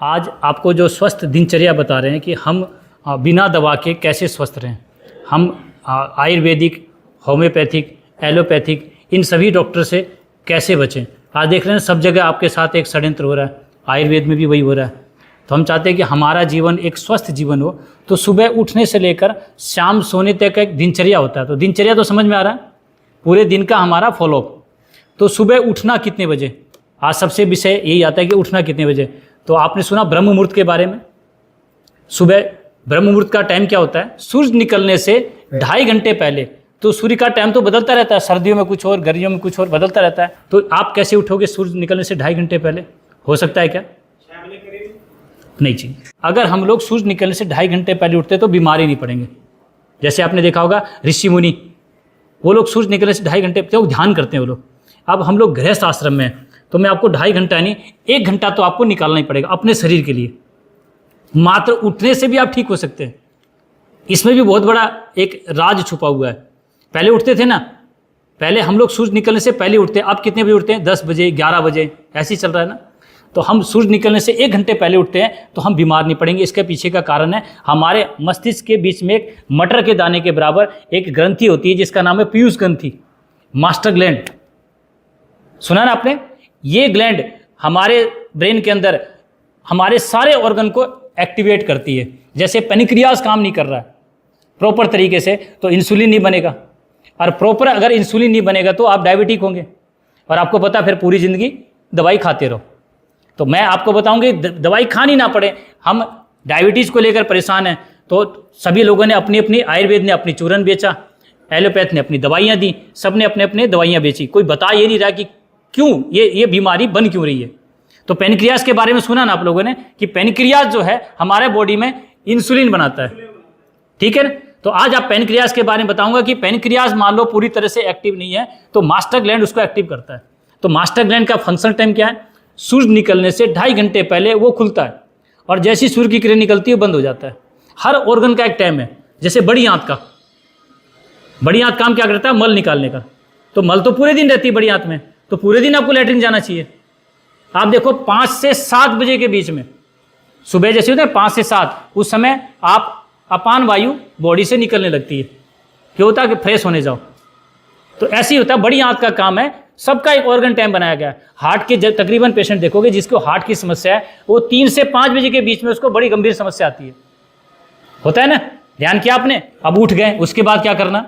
आज आपको जो स्वस्थ दिनचर्या बता रहे हैं कि हम बिना दवा के कैसे स्वस्थ रहें। हम आयुर्वेदिक, होम्योपैथिक, एलोपैथिक इन सभी डॉक्टर से कैसे बचें। आज देख रहे हैं सब जगह आपके साथ एक षड्यंत्र हो रहा है, आयुर्वेद में भी वही हो रहा है। तो हम चाहते हैं कि हमारा जीवन एक स्वस्थ जीवन हो। तो सुबह उठने से लेकर शाम सोने तक एक दिनचर्या होता है। तो दिनचर्या तो समझ में आ रहा है, पूरे दिन का हमारा फॉलोअप। तो सुबह उठना कितने बजे, आज सबसे विषय यही आता है कि उठना कितने बजे। तो आपने सुना ब्रह्म मुहूर्त के बारे में। सुबह ब्रह्म मुहूर्त का टाइम क्या होता है, सूर्य निकलने से 2.5 घंटे पहले। तो सूर्य का टाइम तो बदलता रहता है, सर्दियों में कुछ और, गर्मियों में कुछ और बदलता रहता है। तो आप कैसे उठोगे सूर्य निकलने से 2.5 घंटे पहले? हो सकता है क्या? नहीं जी। अगर हम लोग सूर्य निकलने से 2.5 घंटे पहले उठते तो बीमार ही नहीं पड़ेंगे। जैसे आपने देखा होगा ऋषि मुनि, वो लोग सूर्य निकलने से 2.5 घंटे तो ध्यान करते हैं वो लोग। अब हम लोग गृहस्थ आश्रम में हैं, तो मैं आपको 2.5 घंटा नहीं 1 घंटा तो आपको निकालना ही पड़ेगा अपने शरीर के लिए। मात्र उठने से भी आप ठीक हो सकते हैं। इसमें भी बहुत बड़ा एक राज छुपा हुआ है। पहले उठते थे ना, पहले हम लोग सूर्य निकलने से पहले उठते हैं। अब कितने बजे उठते हैं? 10 बजे, 11 बजे, ऐसे ही चल रहा है ना। तो हम सूर्य निकलने से 1 घंटे पहले उठते हैं तो हम बीमार नहीं पड़ेंगे। इसके पीछे का कारण है हमारे मस्तिष्क के बीच में एक मटर के दाने के बराबर एक ग्रंथि होती है जिसका नाम है पीयूष ग्रंथि, मास्टर ग्लैंड। सुना ना आपने? ये ग्लैंड हमारे ब्रेन के अंदर हमारे सारे ऑर्गन को एक्टिवेट करती है। जैसे पेनक्रियाज काम नहीं कर रहा है प्रॉपर तरीके से तो इंसुलिन नहीं बनेगा, और प्रॉपर अगर इंसुलिन नहीं बनेगा तो आप डायबिटिक होंगे, और आपको पता फिर पूरी ज़िंदगी दवाई खाते रहो। तो मैं आपको बताऊंगी दवाई खानी ना पड़े। हम डायबिटीज़ को लेकर परेशान हैं तो सभी लोगों ने अपनी अपनी, आयुर्वेद ने अपनी चूरन बेचा, एलोपैथ ने अपनी दवाइयाँ दी, सब ने अपने अपने दवाइयाँ बेची। कोई बता ये नहीं रहा कि क्यों ये बीमारी बन क्यों रही है। तो पेनक्रियाज के बारे में सुना ना आप लोगों ने कि पेनक्रियाज जो है हमारे बॉडी में इंसुलिन बनाता है, ठीक है ना। तो आज आप पेनक्रियाज के बारे में बताऊंगा कि पेनक्रियाज मान लो पूरी तरह से एक्टिव नहीं है तो मास्टर ग्लैंड उसको एक्टिव करता है। तो मास्टर ग्लैंड का फंक्शन टाइम क्या है? सूर्य निकलने से 2.5 घंटे पहले वो खुलता है, और जैसी सूर्य की किरण निकलती है बंद हो जाता है। हर ऑर्गन का एक टाइम है। जैसे बड़ी आंत का, बड़ी आंत काम क्या करता है? मल निकालने का। तो मल तो पूरे दिन रहती है बड़ी आंत में, तो पूरे दिन आपको लैट्रिन जाना चाहिए। आप देखो 5 से 7 बजे के बीच में, सुबह जैसे होता है 5 से 7, उस समय आप अपान वायु बॉडी से निकलने लगती है। क्यों होता है? कि फ्रेश होने जाओ। तो ऐसे ही होता है, बड़ी आंत का काम है। सबका एक ऑर्गन टाइम बनाया गया है। हार्ट के तकरीबन पेशेंट देखोगे जिसको हार्ट की समस्या है, वो 3 से 5 बजे के बीच में उसको बड़ी गंभीर समस्या आती है। होता है ना? ध्यान किया आपने? अब उठ गए, उसके बाद क्या करना?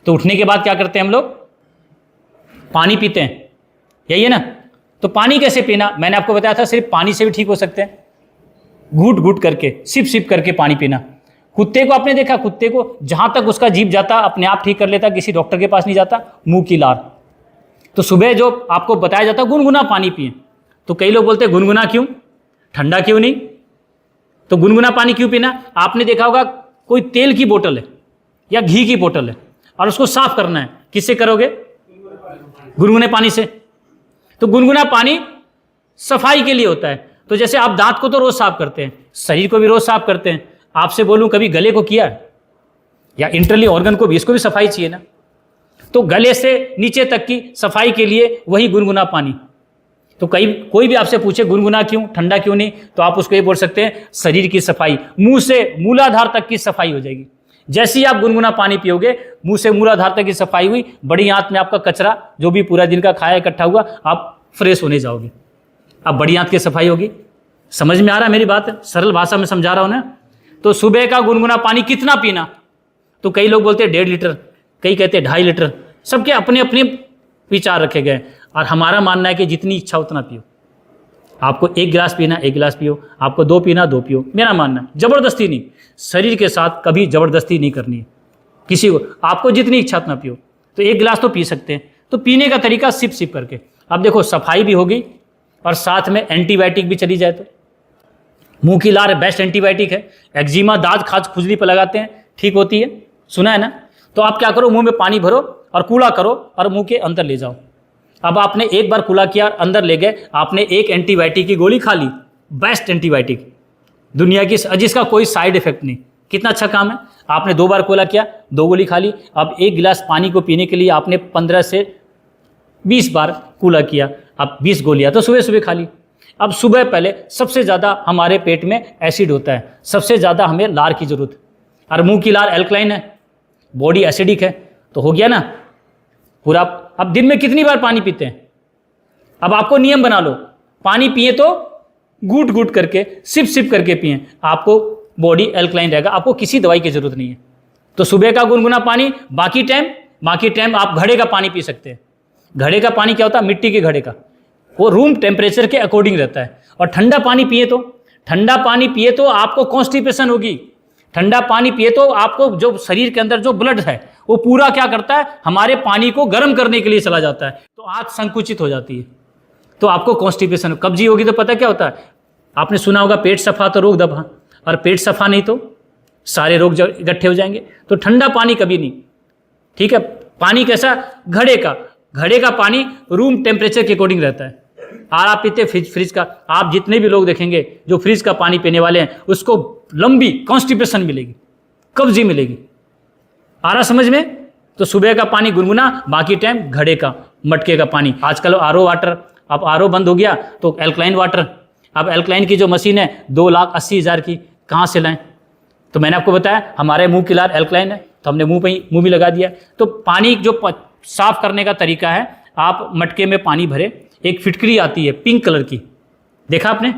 तो उठने के बाद क्या करते हैं हम लोग? पानी पीते हैं, यही है ना। तो पानी कैसे पीना? मैंने आपको बताया था सिर्फ पानी से भी ठीक हो सकते हैं। घूट घूट करके, सिप सिप करके पानी पीना। कुत्ते को आपने देखा, कुत्ते को जहां तक उसका जीभ जाता अपने आप ठीक कर लेता, किसी डॉक्टर के पास नहीं जाता, मुंह की लार। तो सुबह जो आपको बताया जाता गुनगुना पानी पिए। तो कई लोग बोलते हैं गुनगुना क्यों, ठंडा क्यों नहीं? तो गुनगुना पानी क्यों पीना? आपने देखा होगा कोई तेल की बोतल है या घी की बोतल है और उसको साफ करना है, किससे करोगे? गुनगुने पानी से। तो गुनगुना पानी सफाई के लिए होता है। तो जैसे आप दांत को तो रोज साफ करते हैं, शरीर को भी रोज साफ करते हैं। आपसे बोलूं कभी गले को किया है? या इंटरनली ऑर्गन को भी, इसको भी सफाई चाहिए ना। तो गले से नीचे तक की सफाई के लिए वही गुनगुना पानी। तो कोई भी आपसे पूछे गुनगुना क्यों, ठंडा क्यों नहीं, तो आप उसको ये बोल सकते हैं शरीर की सफाई, मुंह से मूलाधार तक की सफाई हो जाएगी। जैसे ही आप गुनगुना पानी पियोगे, मुंह से मूलाधार तक की सफाई हुई, बड़ी आंत में आपका कचरा जो भी पूरा दिन का खाया इकट्ठा हुआ, आप फ्रेश होने जाओगे। अब बड़ी आंत की सफाई होगी। समझ में आ रहा है मेरी बात? सरल भाषा में समझा रहा हूं ना। तो सुबह का गुनगुना पानी कितना पीना? तो कई लोग बोलते हैं 1.5 लीटर, कई कहते हैं 2.5 लीटर। सबके अपने अपने विचार रखे गए, और हमारा मानना है कि जितनी इच्छा उतना पियो। आपको 1 गिलास पीना 1 गिलास पियो, आपको 2 पीना 2 पियो। मेरा मानना है जबरदस्ती नहीं, शरीर के साथ कभी जबरदस्ती नहीं करनी है किसी को। आपको जितनी इच्छा उतना पियो। तो 1 गिलास तो पी सकते हैं। तो पीने का तरीका सिप सिप करके। अब देखो सफाई भी होगी और साथ में एंटीबायोटिक भी चली जाए। तो मुंह की लार बेस्ट एंटीबायोटिक है। एक्जिमा, दाद, खाज, खुजली पर लगाते हैं, ठीक होती है, सुना है ना। तो आप क्या करो, मुंह में पानी भरो और कूला करो और मुंह के अंदर ले जाओ। अब आपने एक बार कूला किया, अंदर ले गए, आपने एक एंटीबायोटिक की गोली खा ली, बेस्ट एंटीबायोटिक दुनिया की, जिसका कोई साइड इफेक्ट नहीं। कितना अच्छा काम है। आपने 2 बार कूला किया, 2 गोली खा ली। अब 1 गिलास पानी को पीने के लिए आपने 15 से 20 बार कूला किया, अब 20 गोलियां तो सुबह सुबह खा ली। अब सुबह पहले सबसे ज़्यादा हमारे पेट में एसिड होता है, सबसे ज़्यादा हमें लार की ज़रूरत, और मुंह की लार एल्कलाइन है, बॉडी एसिडिक है, तो हो गया ना पूरा। अब दिन में कितनी बार पानी पीते हैं? अब आपको नियम बना लो, पानी पिए तो घूट घूट करके, सिप सिप करके पिए, आपको बॉडी एल्कलाइन रहेगा, आपको किसी दवाई की जरूरत नहीं है। तो सुबह का गुनगुना पानी, बाकी टाइम आप घड़े का पानी पी सकते हैं। घड़े का पानी क्या होता है? मिट्टी के घड़े का, वो रूम टेम्परेचर के अकॉर्डिंग रहता है। और ठंडा पानी पिए तो आपको कॉन्स्टिपेशन होगी। ठंडा पानी पिए तो आपको जो शरीर के अंदर जो ब्लड है वो पूरा क्या करता है, हमारे पानी को गर्म करने के लिए चला जाता है, तो आंत संकुचित हो जाती है, तो आपको कॉन्स्टिपेशन, कब्जी होगी। तो पता क्या होता है, आपने सुना होगा पेट सफा तो रोग दफा, और पेट सफा नहीं तो सारे रोग इकट्ठे हो जाएंगे। तो ठंडा पानी कभी नहीं, ठीक है। पानी कैसा? घड़े का पानी रूम टेम्परेचर के अकॉर्डिंग रहता है। और आप पीते फ्रिज का, आप जितने भी लोग देखेंगे जो फ्रिज का पानी पीने वाले हैं, उसको लंबी कॉन्स्टिपेशन मिलेगी, कब्जी मिलेगी। आ रहा समझ में? तो सुबह का पानी गुनगुना, बाकी टाइम घड़े का, मटके का पानी। आजकल आरओ वाटर, अब आरओ बंद हो गया तो एल्कलाइन वाटर। अब एल्कलाइन की जो मशीन है 2,80,000 की, कहाँ से लाएं? तो मैंने आपको बताया हमारे मुंह की लार एल्कलाइन है, तो हमने मुंह में लगा दिया। तो पानी जो साफ करने का तरीका है, आप मटके में पानी भरे, एक फिटकरी आती है पिंक कलर की, देखा आपने?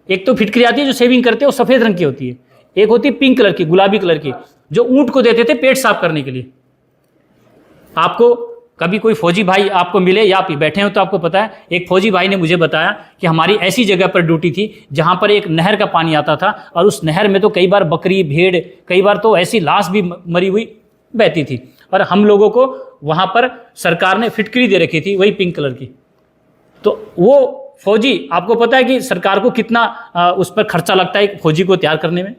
एक तो फिटकरी आती है जो सेविंग करते हैं, वो सफ़ेद रंग की होती है, एक होती है पिंक कलर की, गुलाबी कलर की, जो ऊंट को देते थे पेट साफ करने के लिए। आपको कभी कोई फौजी भाई आपको मिले या आप बैठे हो तो आपको पता है, एक फौजी भाई ने मुझे बताया कि हमारी ऐसी जगह पर ड्यूटी थी जहाँ पर एक नहर का पानी आता था, और उस नहर में तो कई बार बकरी, भेड़, कई बार तो ऐसी लाश भी मरी हुई बहती थी, और हम लोगों को वहाँ पर सरकार ने फिटकरी दे रखी थी, वही पिंक कलर की। तो वो फौजी, आपको पता है कि सरकार को कितना उस पर खर्चा लगता है फौजी को तैयार करने में,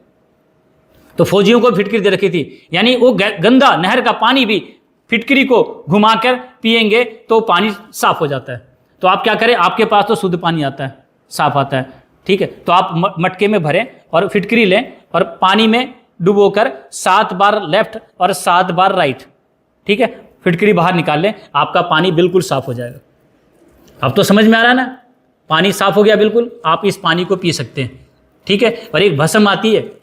तो फौजियों को फिटकरी दे रखी थी। यानी वो गंदा नहर का पानी भी फिटकरी को घुमाकर पिएंगे तो पानी साफ हो जाता है। तो आप क्या करें, आपके पास तो शुद्ध पानी आता है, साफ आता है, ठीक है, तो आप मटके में भरें और फिटकरी लें और पानी में डुबोकर 7 बार लेफ्ट और 7 बार राइट, ठीक है, फिटकरी बाहर निकाल लें, आपका पानी बिल्कुल साफ हो जाएगा। अब तो समझ में आ रहा है ना, पानी साफ हो गया बिल्कुल, आप इस पानी को पी सकते हैं, ठीक है। और एक भस्म आती है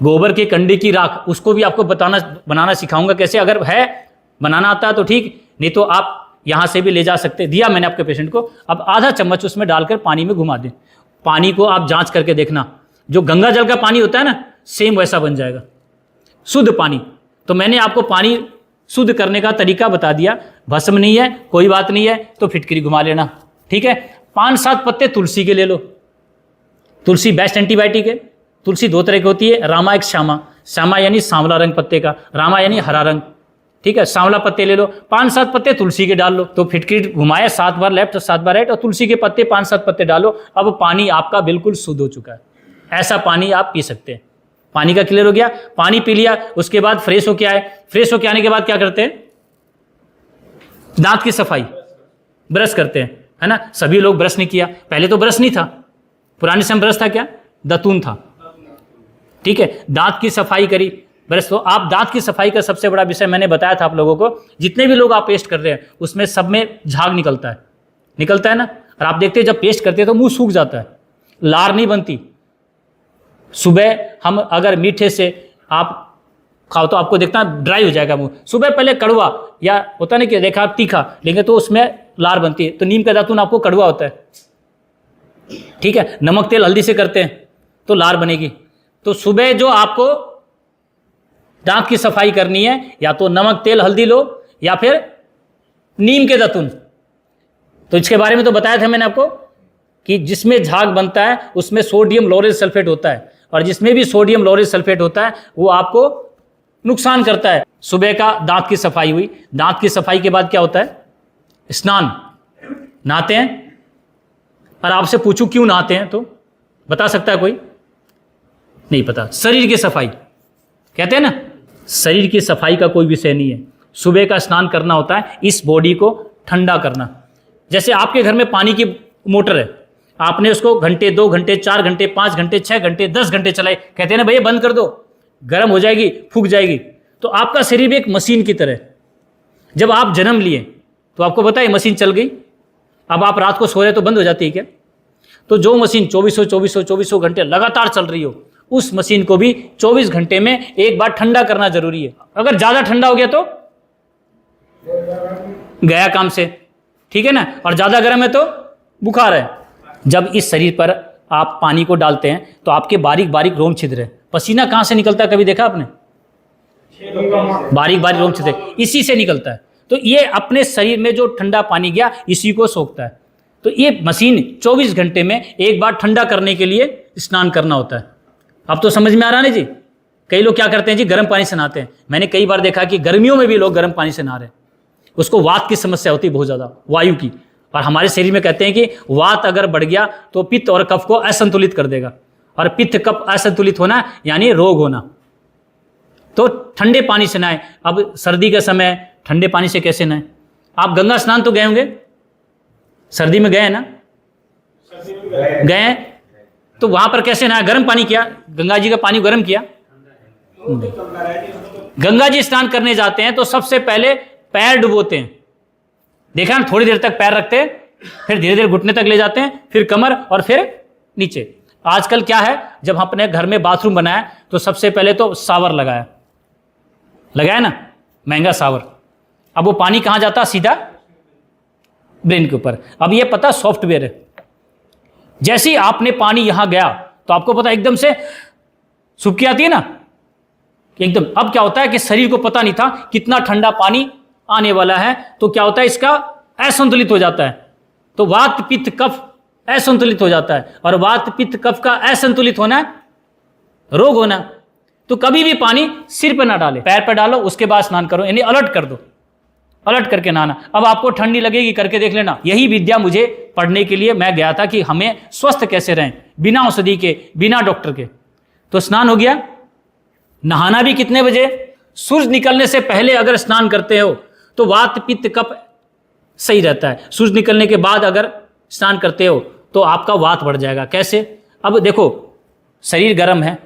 गोबर के कंडे की राख, उसको भी आपको बनाना सिखाऊंगा कैसे, अगर है बनाना आता है तो ठीक, नहीं तो आप यहाँ से भी ले जा सकते हैं। दिया मैंने आपके पेशेंट को, अब आधा चम्मच उसमें डालकर पानी में घुमा दें। पानी को आप जांच करके देखना, जो गंगा जल का पानी होता है ना, सेम वैसा बन जाएगा, शुद्ध पानी। तो मैंने आपको पानी शुद्ध करने का तरीका बता दिया। भस्म नहीं है कोई बात नहीं है तो फिटकरी घुमा लेना, ठीक है। 5-7 पत्ते तुलसी के ले लो, तुलसी बेस्ट एंटीबायोटिक है। तुलसी 2 तरह की होती है, रामा एक श्यामा। श्यामा यानी सांवला रंग पत्ते का, रामा यानी हरा रंग, ठीक है। सांवला पत्ते ले लो, 5-7 पत्ते तुलसी के डाल लो, तो फिटकरी घुमाए 7 बार लेफ्ट और 7 बार राइट, और तुलसी के पत्ते 5-7 पत्ते डालो। अब पानी आपका बिल्कुल शुद्ध हो चुका है, ऐसा पानी आप पी सकते हैं। पानी का क्लियर हो गया, पानी पी लिया, उसके बाद फ्रेश होके आए। फ्रेश होके आने के बाद क्या करते हैं, दांत की सफाई, ब्रश करते हैं, है ना। सभी लोग ब्रश नहीं किया, पहले तो ब्रश नहीं था, पुराने समय ब्रश था क्या, दातून था, ठीक है। दांत की सफाई करी, ब्रश। तो आप दांत की सफाई का सबसे बड़ा विषय मैंने बताया था आप लोगों को, जितने भी लोग आप पेस्ट कर रहे हैं उसमें सब में झाग निकलता है ना। और आप देखते हैं जब पेस्ट करते हैं तो मुंह सूख जाता है, लार नहीं बनती। सुबह हम अगर मीठे से आप खाओ तो आपको देखना ड्राई हो जाएगा मुंह। सुबह पहले कड़वा या होता नहीं कि देखा आप तीखा लेंगे तो उसमें लार बनती है, तो नीम का दातून आपको कड़वा होता है, ठीक है। नमक तेल हल्दी से करते हैं तो लार बनेगी। तो सुबह जो आपको दांत की सफाई करनी है, या तो नमक तेल हल्दी लो या फिर नीम के दातून। तो इसके बारे में तो बताया था मैंने आपको कि जिसमें झाग बनता है उसमें सोडियम लॉरेल सल्फेट होता है, और जिसमें भी सोडियम लॉरेल सल्फेट होता है वो आपको नुकसान करता है। सुबह का दांत की सफाई हुई, दांत की सफाई के बाद क्या होता है, स्नान, नहाते हैं। और आपसे पूछूं क्यों नहाते हैं तो बता सकता है कोई? नहीं पता। शरीर की सफाई कहते हैं ना, शरीर की सफाई का कोई विषय नहीं है, सुबह का स्नान करना होता है इस बॉडी को ठंडा करना। जैसे आपके घर में पानी की मोटर है, आपने उसको घंटे, 2 घंटे, 4 घंटे, 5 घंटे, 6 घंटे, 10 घंटे चलाए, कहते हैं ना भैया बंद कर दो, गर्म हो जाएगी, फूक जाएगी। तो आपका शरीर भी एक मशीन की तरह, जब आप जन्म लिए तो आपको पता है मशीन चल गई, अब आप रात को सो रहे तो बंद हो जाती है क्या? तो जो मशीन 2400 घंटे लगातार चल रही हो, उस मशीन को भी 24 घंटे में एक बार ठंडा करना जरूरी है। अगर ज़्यादा ठंडा हो गया तो गया काम से, ठीक है ना, और ज़्यादा गर्म है तो बुखार है। जब इस शरीर पर आप पानी को डालते हैं तो आपके बारीक बारीक रोम छिद्र है। पसीना कहाँ से निकलता है, कभी देखा आपने? बारीक बारीक रोम छिद्र इसी से निकलता है। तो ये अपने शरीर में जो ठंडा पानी गया इसी को सोखता है। तो ये मशीन 24 घंटे में एक बार ठंडा करने के लिए स्नान करना होता है। अब तो समझ में आ रहा है जी। कई लोग क्या करते हैं जी, गर्म पानी से नहाते हैं। मैंने कई बार देखा कि गर्मियों में भी लोग गर्म पानी से नहा रहे हैं। उसको वात की समस्या होती है बहुत ज़्यादा, वायु की। और हमारे शरीर में कहते हैं कि वात अगर बढ़ गया तो पित्त और कफ को असंतुलित कर देगा, और पित्त कफ असंतुलित होना यानी रोग होना। तो ठंडे पानी से नहाएं। अब सर्दी के समय ठंडे पानी से कैसे नहाएं? आप गंगा स्नान तो गए होंगे, सर्दी में गए हैं ना? गए हैं तो वहां पर कैसे नहाया? गर्म पानी किया, गंगा जी का पानी गर्म किया। गंगा जी स्नान करने जाते हैं तो सबसे पहले पैर डुबोते हैं। देखा ना, थोड़ी देर तक पैर रखते हैं, फिर धीरे धीरे घुटने तक ले जाते हैं, फिर कमर और फिर नीचे। आजकल क्या है, जब हम अपने घर में बाथरूम बनाया तो सबसे पहले तो शावर लगाया ना, महंगा शावर। अब वो पानी कहाँ जाता? सीधा ब्रेन के ऊपर। अब ये पता सॉफ्टवेयर है, जैसे ही आपने पानी यहां गया तो आपको पता एकदम से सुबकी आती है ना एकदम। अब क्या होता है कि शरीर को पता नहीं था कितना ठंडा पानी आने वाला है, तो क्या होता है, इसका असंतुलित हो जाता है। तो वात पित्त कफ असंतुलित हो जाता है, और वात पित्त कफ का असंतुलित होना रोग होना। तो कभी भी पानी सिर पर ना डाले, पैर पर डालो, उसके बाद स्नान करो, यानी अलर्ट कर दो, अलर्ट करके नहाना। अब आपको ठंडी लगेगी, करके देख लेना। यही विद्या मुझे पढ़ने के लिए मैं गया था कि हमें स्वस्थ कैसे रहें बिना औषधि के, बिना डॉक्टर के। तो स्नान हो गया। नहाना भी कितने बजे? सूरज निकलने से पहले अगर स्नान करते हो तो वात पित्त कफ सही रहता है। सूरज निकलने के बाद अगर स्नान करते हो तो आपका वात बढ़ जाएगा। कैसे? अब देखो, शरीर गर्म है,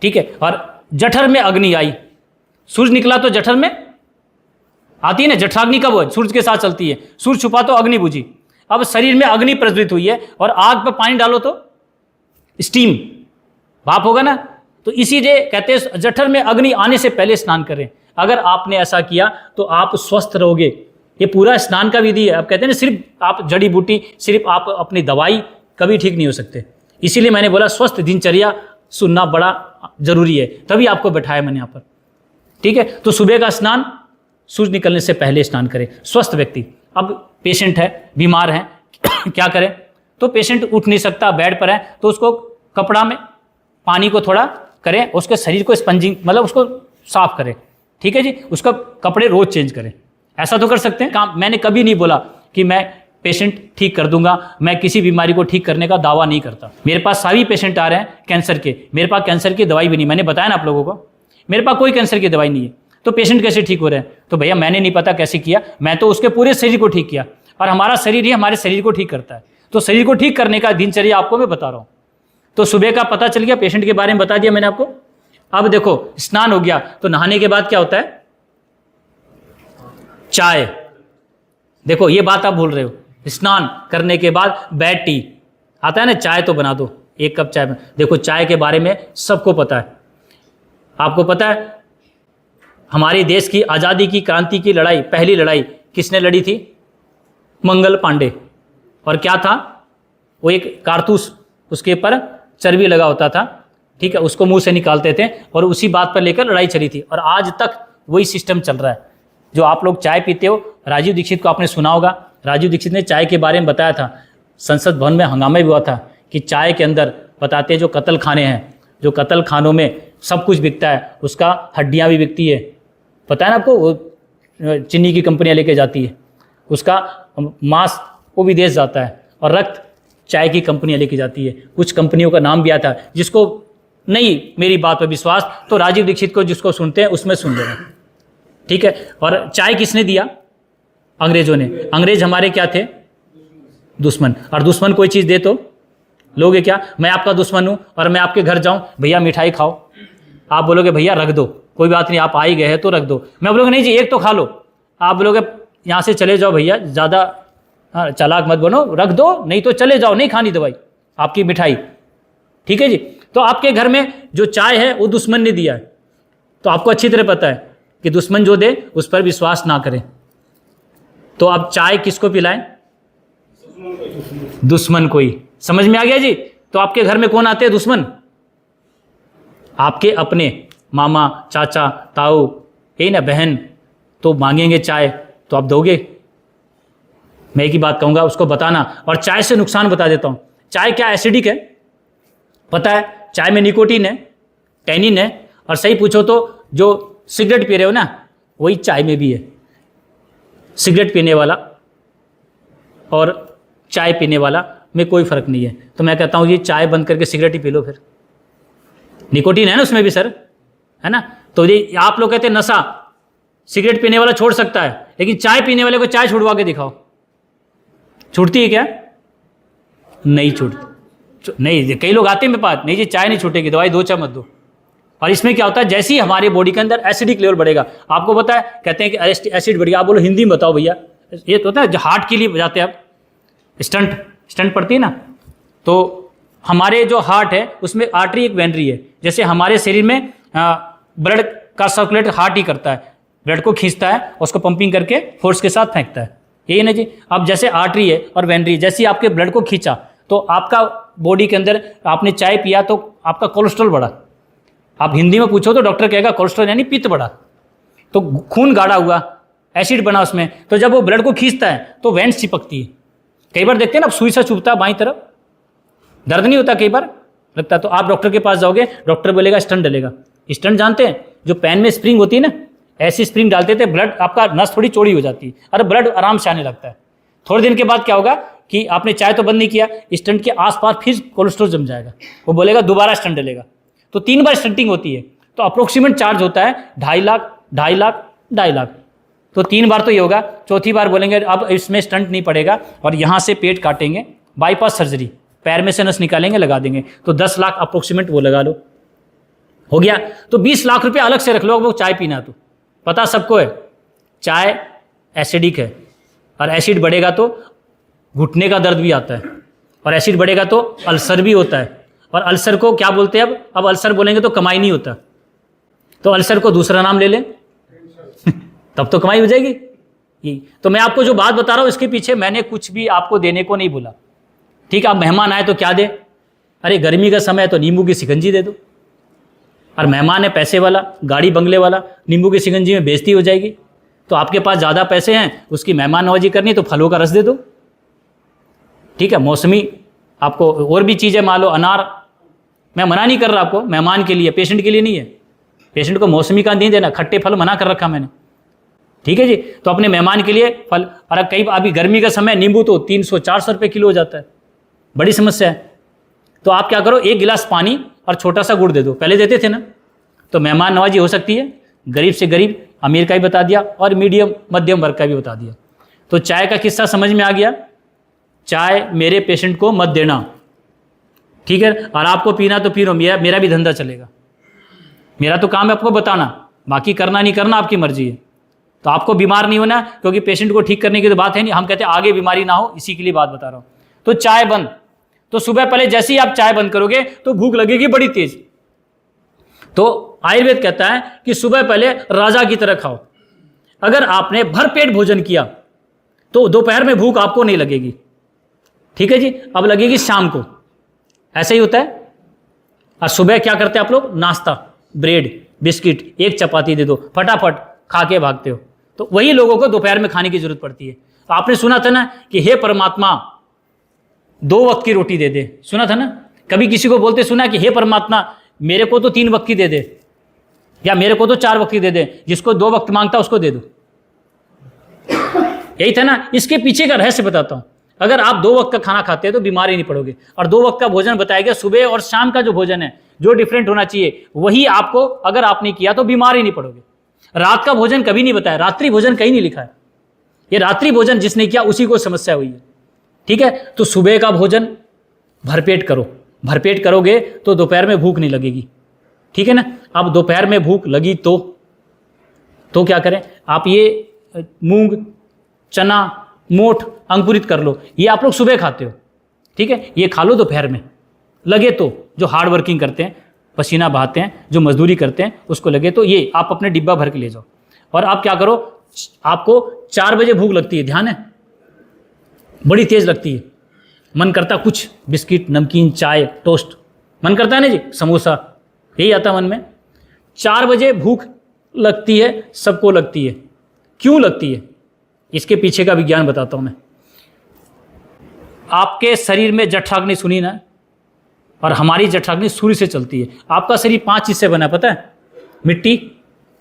ठीक है, और जठर में अग्नि आई, सूरज निकला तो जठर में आती है ना, जठराग्नि कब हो? सूरज के साथ चलती है। सूरज छुपा तो अग्नि बुझी। अब शरीर में अग्नि प्रज्वलित हुई है और आग पर पानी डालो तो स्टीम, भाप होगा ना। तो इसीलिए कहते हैं जठर में अग्नि आने से पहले स्नान करें। अगर आपने ऐसा किया तो आप स्वस्थ रहोगे। ये पूरा स्नान का विधि है। अब कहते हैं ना, सिर्फ आप जड़ी बूटी, सिर्फ आप अपनी दवाई कभी ठीक नहीं हो सकते। इसीलिए मैंने बोला स्वस्थ दिनचर्या सुनना बड़ा जरूरी है, तभी आपको बैठाया मैंने यहाँ पर, ठीक है। तो सुबह का स्नान सूरज निकलने से पहले स्नान करें स्वस्थ व्यक्ति। अब पेशेंट है, बीमार है, क्या करें? तो पेशेंट उठ नहीं सकता, बेड पर है, तो उसको कपड़ा में पानी को थोड़ा करें, उसके शरीर को स्पंजिंग, मतलब उसको साफ करें, ठीक है जी। उसका कपड़े रोज चेंज करें, ऐसा तो कर सकते हैं। काम मैंने कभी नहीं बोला कि मैं पेशेंट ठीक कर दूंगा, मैं किसी बीमारी को ठीक करने का दावा नहीं करता। मेरे पास सभी पेशेंट आ रहे हैं कैंसर के, मेरे पास कैंसर की दवाई भी नहीं, मैंने बताया ना आप लोगों को, मेरे पास कोई कैंसर की दवाई नहीं है। तो पेशेंट कैसे ठीक हो रहे हैं? तो भैया मैंने नहीं पता कैसे किया, मैं तो उसके पूरे शरीर को ठीक किया, और हमारा शरीर ही हमारे शरीर को ठीक करता है। तो शरीर को ठीक करने का दिनचर्या आपको मैं बता रहा हूँ। तो सुबह का पता चल गया, पेशेंट के बारे में बता दिया मैंने आपको। अब देखो, स्नान हो गया तो नहाने के बाद क्या होता है? चाय। देखो ये बात आप भूल रहे हो, स्नान करने के बाद बेड टी आता है ना, चाय तो बना दो, 1 कप चाय। देखो चाय के बारे में सबको पता है। आपको पता है हमारे देश की आज़ादी की क्रांति की लड़ाई, पहली लड़ाई किसने लड़ी थी? मंगल पांडे। और क्या था वो? एक कारतूस, उसके ऊपर चर्बी लगा होता था, ठीक है, उसको मुंह से निकालते थे, और उसी बात पर लेकर लड़ाई चली थी। और आज तक वही सिस्टम चल रहा है। जो आप लोग चाय पीते हो, राजीव दीक्षित को आपने सुना होगा, राजीव दीक्षित ने चाय के बारे में बताया था, संसद भवन में हंगामा भी हुआ था कि चाय के अंदर बताते हैं जो कत्ल खाने हैं, जो कत्ल खानों में सब कुछ बिकता है, उसका हड्डियाँ भी बिकती है, पता है ना आपको, वो चीनी की कंपनियाँ लेके जाती है, उसका मांस वो विदेश जाता है, और रक्त चाय की कंपनियाँ लेके जाती है। कुछ कंपनियों का नाम भी आता है, जिसको नहीं मेरी बात पर विश्वास तो राजीव दीक्षित को जिसको सुनते हैं उसमें सुन लेना, ठीक है। और चाय किसने दिया? अंग्रेजों ने। अंग्रेज हमारे क्या थे? दुश्मन। और दुश्मन कोई चीज़ दे तो लोगे क्या? मैं आपका दुश्मन हूँ और मैं आपके घर जाऊँ, भैया मिठाई खाओ, आप बोलोगे भैया रख दो, कोई बात नहीं, आप आ ही गए हैं तो रख दो। मैं बोलोगे नहीं जी एक तो खा लो, आप बोलोगे यहाँ से चले जाओ भैया, ज़्यादा हाँ, चालाक मत बनो, रख दो, नहीं तो चले जाओ, नहीं खानी दवाई आपकी मिठाई। ठीक है जी। तो आपके घर में जो चाय है वो दुश्मन ने दिया है, तो आपको अच्छी तरह पता है कि दुश्मन जो दे उस पर विश्वास ना करें। तो आप चाय किसको पिलाएं? दुश्मन को ही। समझ में आ गया जी? तो आपके घर में कौन आते हैं दुश्मन? आपके अपने मामा, चाचा, ताऊ, यही ना, बहन। तो मांगेंगे चाय तो आप दोगे? मैं एक ही बात कहूँगा, उसको बताना। और चाय से नुकसान बता देता हूँ। चाय क्या एसिडिक है पता है? चाय में निकोटीन है, टैनिन है, और सही पूछो तो जो सिगरेट पी रहे हो ना, वही चाय में भी है। सिगरेट पीने वाला और चाय पीने वाला में कोई फ़र्क नहीं है। तो मैं कहता हूँ ये चाय बंद करके सिगरेट ही पी लो, फिर निकोटीन है ना उसमें भी सर, है ना। तो ये आप लोग कहते हैं नशा सिगरेट पीने वाला छोड़ सकता है, लेकिन चाय पीने वाले को चाय छुड़वा के दिखाओ, छूटती है क्या? नहीं छूटती। नहीं, कई लोग आते हैं मेरे पास, नहीं जी चाय नहीं छूटेगी, दवाई दो चाय मत दो। और इसमें क्या होता है, जैसे ही हमारे बॉडी के अंदर एसिडिक लेवल बढ़ेगा, आपको पता है, कहते हैं कि एसिड बढ़ गया। आप बोलो हिंदी में बताओ भैया। ये तो होता है, जो हार्ट के लिए जाते हैं आप, स्टंट पड़ती है ना, तो हमारे जो हार्ट है उसमें आर्टरी एक वेनरी है। जैसे हमारे शरीर में ब्लड का सर्कुलेट हार्ट ही करता है, ब्लड को खींचता है, उसको पंपिंग करके फोर्स के साथ फेंकता है, यही ना जी। अब जैसे आर्टरी है और वेनरी, जैसे आपके ब्लड को खींचा तो आपका बॉडी के अंदर, आपने चाय पिया तो आपका कोलेस्ट्रॉल बढ़ा। आप हिंदी में पूछो तो डॉक्टर कहेगा कोलेस्ट्रॉल यानी पित्त बढ़ा, तो खून गाढ़ा हुआ, एसिड बना उसमें। तो जब वो ब्लड को खींचता है तो वेंस चिपकती है। कई बार देखते हैं ना, सुई सा चुभता है बाईं तरफ, दर्द नहीं होता, कई बार लगता है। तो आप डॉक्टर के पास जाओगे, डॉक्टर बोलेगा स्टंट डलेगा। स्टंट जानते हैं, जो पेन में स्प्रिंग होती है ना, ऐसी स्प्रिंग डालते थे, ब्लड आपका नस थोड़ी चौड़ी हो जाती है, और ब्लड आराम से आने लगता है। थोड़े दिन के बाद क्या होगा कि आपने चाय तो बंद नहीं किया, स्टंट के आसपास फिर कोलेस्ट्रॉल जम जाएगा, वो बोलेगा दोबारा स्टंट डलेगा। तो 3 बार स्टंटिंग होती है, तो अप्रोक्सीमेट चार्ज होता है 2.5 लाख, 2.5 लाख, 2.5 लाख। तो 3 बार तो ये होगा, चौथी बार बोलेंगे अब इसमें स्टंट नहीं पड़ेगा, और यहाँ से पेट काटेंगे, बाईपास सर्जरी, पैर में से नस निकालेंगे, लगा देंगे। तो 10 लाख अप्रोक्सीमेट वो लगा लो, हो गया। तो 20 लाख रुपये अलग से रख लो, वो चाय पीना। तो पता सबको है चाय एसिडिक है, और एसिड बढ़ेगा तो घुटने का दर्द भी आता है, और एसिड बढ़ेगा तो अल्सर भी होता है। और अल्सर को क्या बोलते हैं? अब अल्सर बोलेंगे तो कमाई नहीं होता, तो अल्सर को दूसरा नाम ले लें तब तो कमाई हो जाएगी। यही तो मैं आपको जो बात बता रहा हूँ, इसके पीछे मैंने कुछ भी आपको देने को नहीं बोला। ठीक है, अब मेहमान आए तो क्या दे? अरे गर्मी का समय है तो नींबू की शिकंजी दे दो। और मेहमान है पैसे वाला, गाड़ी बंगले वाला, नींबू की शिकंजी में बेइज्जती हो जाएगी। तो आपके पास ज़्यादा पैसे हैं, उसकी मेहमान नवाजी करनी, तो फलों का रस दे दो। ठीक है, मौसमी, आपको और भी चीज़ें मान लो, अनार। मैं मना नहीं कर रहा आपको, मेहमान के लिए, पेशेंट के लिए नहीं है। पेशेंट को मौसमी का नहीं देना, खट्टे फल मना कर रखा मैंने। ठीक है जी। तो अपने मेहमान के लिए फल। और कई अभी गर्मी का समय, नींबू तो 300-400 रुपये किलो हो जाता है, बड़ी समस्या है। तो आप क्या करो, 1 गिलास पानी और छोटा सा गुड़ दे दो। पहले देते थे ना, तो मेहमान नवाजी हो सकती है। गरीब से गरीब, अमीर का भी बता दिया, और मीडियम मध्यम वर्ग का भी बता दिया। तो चाय का किस्सा समझ में आ गया। चाय मेरे पेशेंट को मत देना, ठीक है। और आपको पीना तो पी लो, मेरा भी धंधा चलेगा। मेरा तो काम है आपको बताना, बाकी करना नहीं करना आपकी मर्जी है। तो आपको बीमार नहीं होना, क्योंकि पेशेंट को ठीक करने की तो बात है नहीं, हम कहते हैं आगे बीमारी ना हो, इसी के लिए बात बता रहा हूँ। तो चाय बंद। तो सुबह पहले जैसे ही आप चाय बंद करोगे तो भूख लगेगी बड़ी तेज। तो आयुर्वेद कहता है कि सुबह पहले राजा की तरह खाओ। अगर आपने भरपेट भोजन किया तो दोपहर में भूख आपको नहीं लगेगी, ठीक है जी। अब लगेगी शाम को, ऐसा ही होता है। और सुबह क्या करते हैं आप लोग? नाश्ता, ब्रेड, बिस्किट, 1 चपाती दे दो, फटाफट खा के भागते हो। तो वही लोगों को दोपहर में खाने की जरूरत पड़ती है। तो आपने सुना था ना कि हे परमात्मा 2 वक्त की रोटी दे दे, सुना था ना? कभी किसी को बोलते सुना कि हे परमात्मा मेरे को तो 3 वक्त की दे दे, या मेरे को तो 4 वक्त की दे दे, जिसको 2 वक्त मांगता उसको दे दो। यही था ना। इसके पीछे का रहस्य बताता हूं। अगर आप 2 वक्त का खाना खाते हैं तो बीमार ही नहीं पड़ोगे। और 2 वक्त का भोजन बताया गया, सुबह और शाम का जो भोजन है जो डिफरेंट होना चाहिए, वही आपको अगर आपने किया तो बीमार ही नहीं पड़ोगे। रात का भोजन कभी नहीं बताया, रात्रि भोजन कहीं नहीं लिखा है। ये रात्रि भोजन जिसने किया उसी को समस्या हुई है, ठीक है। तो सुबह का भोजन भरपेट करो, भरपेट करोगे तो दोपहर में भूख नहीं लगेगी, ठीक है ना। अब दोपहर में भूख लगी तो क्या करें आप? ये मूंग, चना, मोठ अंकुरित कर लो, ये आप लोग सुबह खाते हो, ठीक है। ये खा लो दोपहर में, लगे तो जो हार्ड वर्किंग करते हैं, पसीना बहाते हैं, जो मजदूरी करते हैं, उसको लगे तो ये आप अपने डिब्बा भर के ले जाओ। और आप क्या करो, आपको 4 बजे भूख लगती है, ध्यान है, बड़ी तेज लगती है, मन करता कुछ बिस्किट, नमकीन, चाय, टोस्ट, मन करता है ना जी, समोसा, यही आता मन में। 4 बजे भूख लगती है, सबको लगती है। क्यों लगती है, इसके पीछे का विज्ञान बताता हूं मैं। आपके शरीर में जठराग्नि सुनी ना, और हमारी जठराग्नि सूर्य से चलती है। आपका शरीर 5 चीज से बना है, पता है? मिट्टी,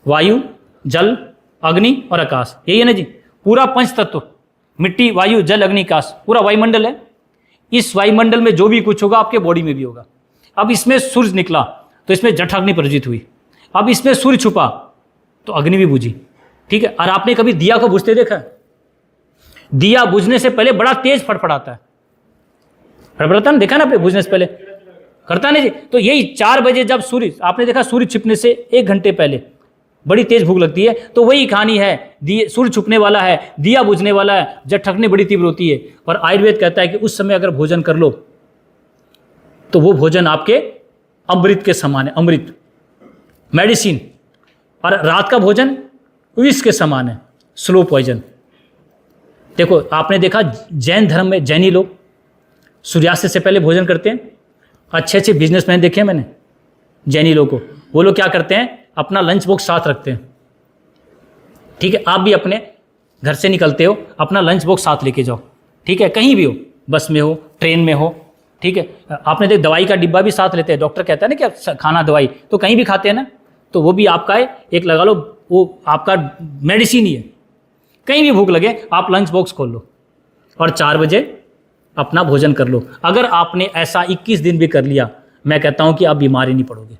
वायु, जल, अग्नि और आकाश, यही है ना जी। पूरा पंच तत्व, मिट्टी, वायु, जल, अग्नि, आकाश, पूरा वायुमंडल है। इस वायुमंडल में जो भी कुछ होगा आपके बॉडी में भी होगा। अब इसमें सूर्य निकला तो इसमें जठराग्नि प्रज्वलित हुई। अब इसमें सूर्य छुपा तो अग्नि भी बुझी, ठीक है। और आपने कभी दिया को बुझते देखा है? दिया बुझने से पहले बड़ा तेज फड़फड़ाता है, फड़फड़ाता ना, देखा ना आपने? बुझने से पहले करता नहीं जी। तो यही 4 बजे जब सूर्य, आपने देखा सूर्य छिपने से 1 घंटे पहले बड़ी तेज भूख लगती है, तो वही कहानी है। सूर्य छुपने वाला है, दिया बुझने वाला है, जठराग्नि बड़ी तीव्र होती है। और आयुर्वेद कहता है कि उस समय अगर भोजन कर लो तो वो भोजन आपके अमृत के समान है, अमृत, मेडिसिन। और रात का भोजन विष के समान है, स्लो पॉइजन। देखो आपने देखा जैन धर्म में जैनी लोग सूर्यास्त से पहले भोजन करते हैं। अच्छे अच्छे बिजनेसमैन देखे हैं मैंने जैनी लोगों को, वो लोग क्या करते हैं, अपना लंच बॉक्स साथ रखते हैं, ठीक है। आप भी अपने घर से निकलते हो, अपना लंच बॉक्स साथ लेके जाओ, ठीक है। कहीं भी हो, बस में हो, ट्रेन में हो, ठीक है। आपने देख दवाई का डिब्बा भी साथ लेते हैं, डॉक्टर कहता है ना कि खाना दवाई तो कहीं भी खाते हैं ना, तो वो भी आपका है, एक लगा लो, वो आपका मेडिसिन ही है। कहीं भी भूख लगे आप लंच बॉक्स खोल लो और 4 बजे अपना भोजन कर लो। अगर आपने ऐसा 21 दिन भी कर लिया, मैं कहता हूं कि आप बीमार ही नहीं पड़ोगे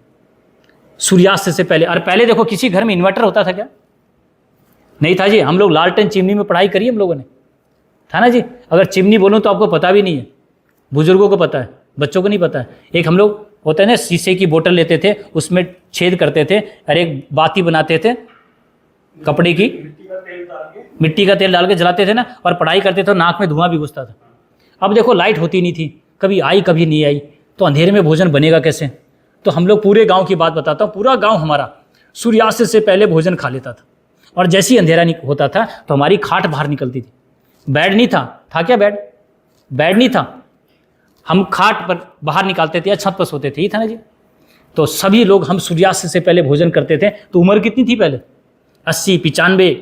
सूर्यास्त से पहले। और पहले देखो किसी घर में इन्वर्टर होता था क्या? नहीं था जी। हम लोग लालटेन चिमनी में पढ़ाई करी हम लोगों ने, था ना जी। अगर चिमनी बोलूं तो आपको पता भी नहीं है, बुजुर्गों को पता है, बच्चों को नहीं पता है। एक हम लोग होता है ना, शीशे की बोतल लेते थे, उसमें छेद करते थे और एक बाती बनाते थे, कपड़े की, मिट्टी का तेल डाल के जलाते थे ना, और पढ़ाई करते थे, नाक में धुआं भी घुसता था। अब देखो लाइट होती नहीं थी, कभी आई कभी नहीं आई, तो अंधेरे में भोजन बनेगा कैसे? तो हम लोग पूरे गांव की बात बताता हूँ, पूरा गांव हमारा सूर्यास्त से पहले भोजन खा लेता था। और जैसे ही अंधेरा होता था तो हमारी खाट बाहर निकलती थी। बेड नहीं था क्या? बेड नहीं था, हम खाट पर बाहर निकालते थे या छत पर सोते थे, ही था ना जी। तो सभी लोग हम सूर्यास्त से पहले भोजन करते थे। तो उम्र कितनी थी पहले? 80, 95,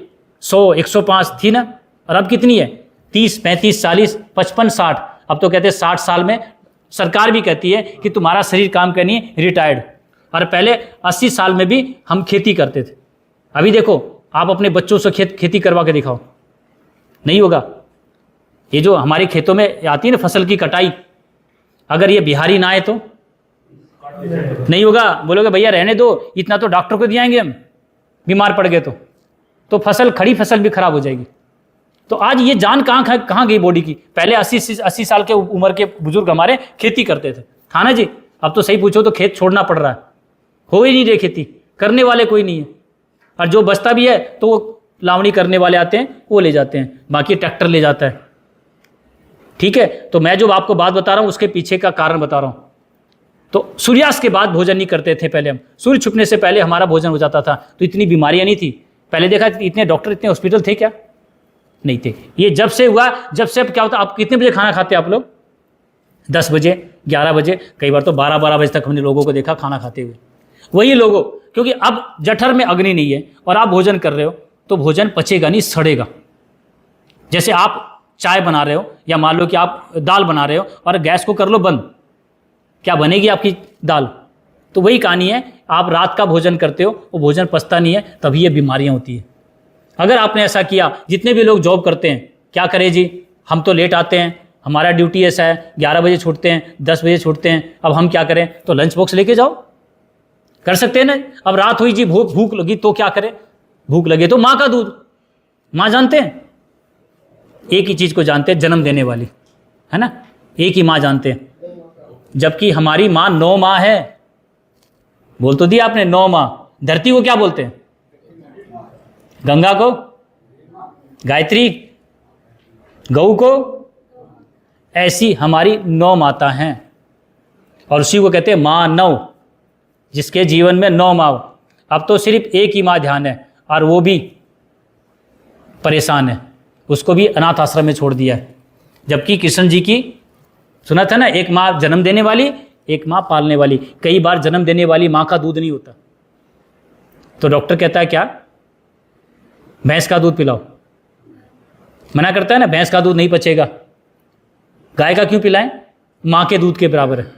100, 105 थी ना। और अब कितनी है? 30, 35, 40, 55, 60। अब तो कहते हैं 60 साल में सरकार भी कहती है कि तुम्हारा शरीर काम करनी है, रिटायर्ड। और पहले 80 साल में भी हम खेती करते थे। अभी देखो आप अपने बच्चों से खेती करवा के दिखाओ, नहीं होगा। ये जो हमारे खेतों में आती है ना फसल की कटाई, अगर ये बिहारी ना आए तो नहीं होगा। बोलोगे भैया रहने दो, इतना तो डॉक्टर को दियाएंगे हम, बीमार पड़ गए तो फसल, खड़ी फसल भी खराब हो जाएगी। तो आज ये जान कहाँ गई बॉडी की? पहले 80 साल के उम्र के बुजुर्ग हमारे खेती करते थे, था ना जी। अब तो सही पूछो तो खेत छोड़ना पड़ रहा है, हो ही नहीं रही खेती, करने वाले कोई नहीं है। और जो बचता भी है तो वो लावणी करने वाले आते हैं, वो ले जाते हैं, बाकी ट्रैक्टर ले जाता है, ठीक है। तो मैं जो आपको बात बता रहा हूँ उसके पीछे का कारण बता रहा हूँ। तो सूर्यास्त के बाद भोजन नहीं करते थे पहले हम, सूर्य छुपने से पहले हमारा भोजन हो जाता था, तो इतनी बीमारियां नहीं थी। पहले देखा इतने डॉक्टर, इतने हॉस्पिटल थे क्या? नहीं थे। ये जब से हुआ, जब से अब क्या होता, आप कितने बजे खाना खाते हैं आप लोग? 10 बजे, 11 बजे, कई बार तो 12 बजे तक हमने लोगों को देखा खाना खाते हुए। वही लोगों, क्योंकि अब जठर में अग्नि नहीं है और आप भोजन कर रहे हो तो भोजन पचेगा नहीं, सड़ेगा। जैसे आप चाय बना रहे हो या मान लो कि आप दाल बना रहे हो और गैस को कर लो बंद, क्या बनेगी आपकी दाल? तो वही कहानी है, आप रात का भोजन करते हो, वो भोजन पचता नहीं है, तभी ये बीमारियां होती है। अगर आपने ऐसा किया, जितने भी लोग जॉब करते हैं, क्या करें जी, हम तो लेट आते हैं, हमारा ड्यूटी ऐसा है, 11 बजे छूटते हैं, 10 बजे छूटते हैं, अब हम क्या करें? तो लंच बॉक्स लेके जाओ, कर सकते हैं ना। अब रात हुई जी, भूख लगी तो क्या करें? भूख लगे तो माँ का दूध, माँ जानते हैं, एक ही चीज को जानते हैं, जन्म देने वाली, है ना, एक ही माँ जानते हैं। जबकि हमारी माँ 9 माँ है, बोल तो दिया आपने, 9 माँ। धरती को क्या बोलते हैं? गंगा को गायत्री, गऊ को ऐसी हमारी 9 माता हैं और उसी को कहते हैं मानव, जिसके जीवन में 9 माँ। अब तो सिर्फ एक ही माँ ध्यान है और वो भी परेशान है, उसको भी अनाथ आश्रम में छोड़ दिया है। जबकि कृष्ण जी की सुना था ना, एक माँ जन्म देने वाली, एक माँ पालने वाली। कई बार जन्म देने वाली माँ का दूध नहीं होता, तो डॉक्टर कहता है क्या, भैंस का दूध पिलाओ। मना करता है ना, भैंस का दूध नहीं पचेगा, गाय का क्यों पिलाएं, माँ के दूध के बराबर है।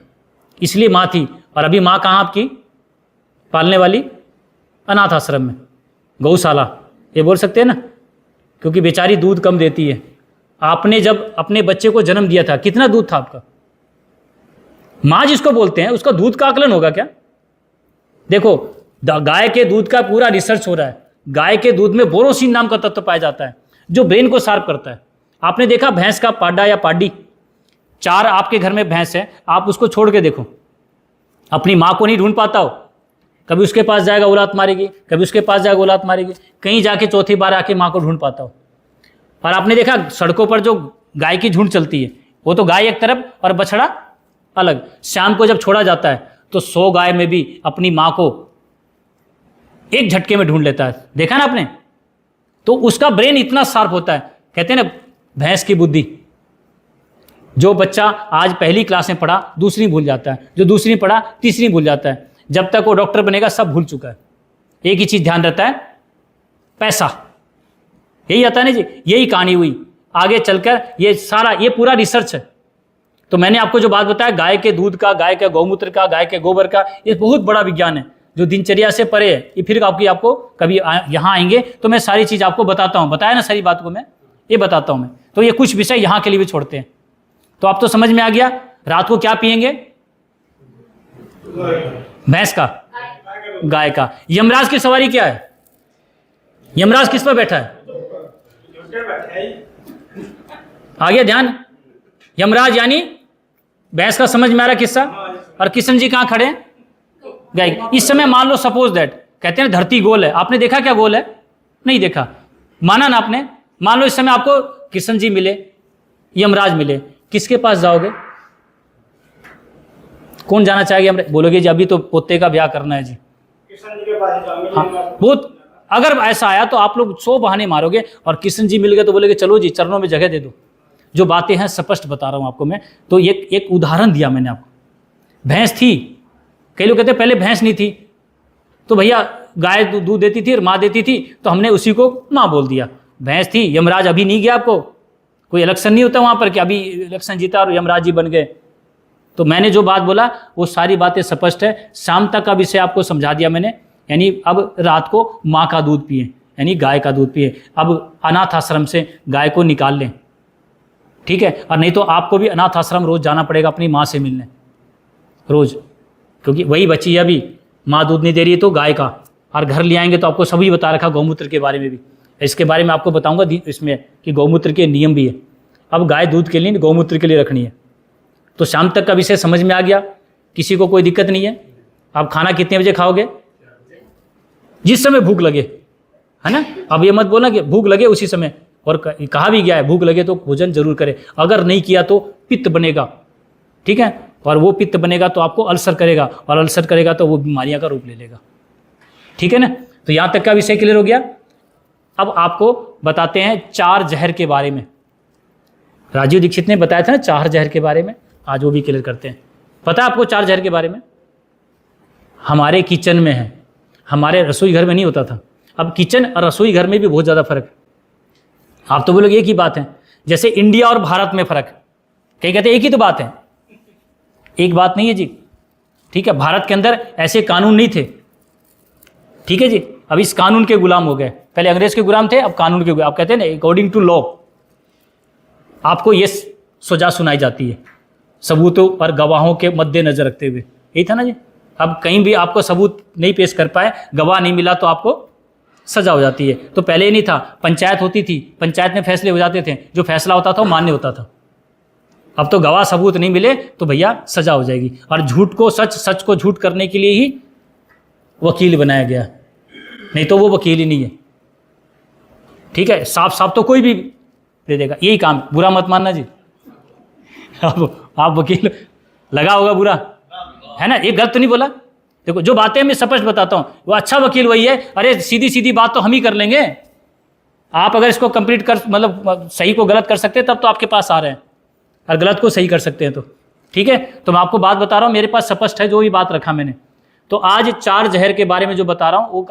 इसलिए माँ थी, और अभी माँ कहाँ आपकी पालने वाली, अनाथ आश्रम में, गौशाला, ये बोल सकते हैं ना, क्योंकि बेचारी दूध कम देती है। आपने जब अपने बच्चे को जन्म दिया था, कितना दूध था आपका? माँ जिसको बोलते हैं उसका दूध का आकलन होगा क्या? देखो, गाय के दूध का पूरा रिसर्च हो रहा है। गाय के दूध में बोरोसिन नाम का तत्व पाया जाता है जो ब्रेन को शार्प करता है। आपने देखा भैंस का पाडा या पाडी, 4 आपके घर में भैंस है, आप उसको छोड़ के देखो, अपनी माँ को नहीं ढूंढ पाता हो, कभी उसके पास जाएगा औलाद मारेगी, कभी उसके पास जाएगा औलाद मारेगी, कहीं जाके चौथी बार आके माँ को ढूंढ पाता हो। और आपने देखा सड़कों पर जो गाय की झुंड चलती है, वो तो गाय एक तरफ और बछड़ा अलग। शाम को जब छोड़ा जाता है तो 100 गाय में भी अपनी माँ को एक झटके में ढूंढ लेता है। देखा ना आपने? तो उसका ब्रेन इतना शार्प होता है। कहते हैं ना, भैंस की बुद्धि। जो बच्चा आज पहली क्लास में पढ़ा, दूसरी भूल जाता है, जो दूसरी पढ़ा तीसरी भूल जाता है। जब तक वो डॉक्टर बनेगा सब भूल चुका है। एक ही चीज ध्यान रहता है, पैसा। यही आता है ना जी, यही कहानी हुई आगे चलकर। ये सारा, ये पूरा रिसर्च है। तो मैंने आपको जो बात बताया, गाय के दूध का, गाय के गौमूत्र का, गाय के गोबर का, ये बहुत बड़ा विज्ञान है जो दिनचर्या से परे है। ये फिर आपको कभी यहाँ आएंगे तो मैं सारी चीज आपको बताता हूँ। बताया ना सारी बात को मैं, ये बताता हूँ मैं। तो ये कुछ विषय यहाँ के लिए भी छोड़ते हैं। तो आप तो समझ में आ गया। रात को क्या पियेंगे? भैंस का, गाय का। यमराज की सवारी क्या है? यमराज किस पर बैठा है? आ गया ध्यान? यमराज यानी भैंस का। समझ में आ रहा किस्सा? और कृष्ण जी कहाँ खड़े हैं? गाय। इस समय मान लो सपोज दैट, कहते हैं धरती गोल है। आपने देखा क्या गोल है? नहीं देखा, माना ना आपने। मान लो इस समय आपको कृष्ण जी मिले, यमराज मिले, किसके पास जाओगे? कौन जाना चाहेगा? बोलोगे जी अभी तो पोते का ब्याह करना है जी, कृष्ण जी के पास। हाँ, बहुत। अगर ऐसा आया तो आप लोग 100 बहाने मारोगे, और कृष्ण जी मिल गए तो बोलेगे चलो जी चरणों में जगह दे दो। जो बातें हैं स्पष्ट बता रहा हूं आपको मैं। तो एक उदाहरण दिया मैंने आपको। भैंस थी, कई लोग कहते हैं पहले भैंस नहीं थी, तो भैया गाय दूध देती थी और माँ देती थी, तो हमने उसी को माँ बोल दिया। भैंस थी, यमराज अभी नहीं गया। आपको कोई इलेक्शन नहीं होता वहाँ पर कि अभी इलेक्शन जीता और यमराज जी बन गए। तो मैंने जो बात बोला वो सारी बातें स्पष्ट है। शाम तक का विषय आपको समझा दिया मैंने। यानी अब रात को माँ का दूध पिए, यानी गाय का दूध पिए। अब अनाथ आश्रम से गाय को निकाल लें, ठीक है? और नहीं तो आपको भी अनाथ आश्रम रोज जाना पड़ेगा अपनी माँ से मिलने, रोज, क्योंकि वही बच्ची है अभी, माँ दूध नहीं दे रही है तो गाय का। और घर ले आएंगे तो आपको सभी बता रखा, गौमूत्र के बारे में भी। इसके बारे में आपको बताऊंगा इसमें कि गौमूत्र के नियम भी है। अब गाय दूध के लिए, गौमूत्र के लिए रखनी है। तो शाम तक का विषय समझ में आ गया? किसी को कोई दिक्कत नहीं है? आप खाना कितने बजे खाओगे? जिस समय भूख लगे, है ना? अब ये मत बोलना कि भूख लगे उसी समय। और कहा भी गया है भूख लगे तो भोजन जरूर करें। अगर नहीं किया तो पित्त बनेगा, ठीक है? और वो पित्त बनेगा तो आपको अल्सर करेगा, और अल्सर करेगा तो वो बीमारियां का रूप ले लेगा, ठीक है ना? तो यहां तक का विषय क्लियर हो गया। अब आपको बताते हैं 4 जहर के बारे में। राजीव दीक्षित ने बताया था ना 4 जहर के बारे में, आज वो भी क्लियर करते हैं। पता है आपको 4 जहर के बारे में? हमारे किचन में है, हमारे रसोई घर में नहीं होता था। अब किचन और रसोई घर में भी बहुत ज़्यादा फर्क है। आप तो बोलोगे एक ही बात है, जैसे इंडिया और भारत में फर्क है। कहीं कहते हैं एक ही तो बात है, एक बात नहीं है जी, ठीक है? भारत के अंदर ऐसे कानून नहीं थे, ठीक है जी? अब इस कानून के गुलाम हो गए। पहले अंग्रेज के गुलाम थे, अब कानून के गुलाम। आप कहते हैं ना अकॉर्डिंग टू लॉ आपको ये सजा सुनाई जाती है, सबूतों और गवाहों के मद्देनजर रखते हुए। यही था ना जी? अब कहीं भी आपको सबूत नहीं पेश कर पाए, गवाह नहीं मिला, तो आपको सजा हो जाती है। तो पहले ही नहीं था, पंचायत होती थी, पंचायत में फैसले हो जाते थे, जो फैसला होता था वो मान्य होता था। अब तो गवाह सबूत नहीं मिले तो भैया सजा हो जाएगी। और झूठ को सच, सच को झूठ करने के लिए ही वकील बनाया गया, नहीं तो वो वकील ही नहीं है, ठीक है? साफ साफ तो कोई भी दे देगा, यही काम। बुरा मत मानना जी। अब आप वकील लगा होगा बुरा, है ना, ये गलत तो नहीं बोला। देखो जो बातें मैं स्पष्ट बताता हूँ, वो अच्छा वकील वही है, अरे सीधी सीधी बात तो हम ही कर लेंगे। आप अगर इसको कंप्लीट कर, मतलब सही को गलत कर सकते हैं, तब तो आपके पास आ रहे हैं, और गलत को सही कर सकते हैं तो ठीक है। तो मैं आपको बात बता रहा हूँ, मेरे पास स्पष्ट है जो भी बात रखा मैंने। तो आज 4 जहर के बारे में जो बता रहा हूँ वो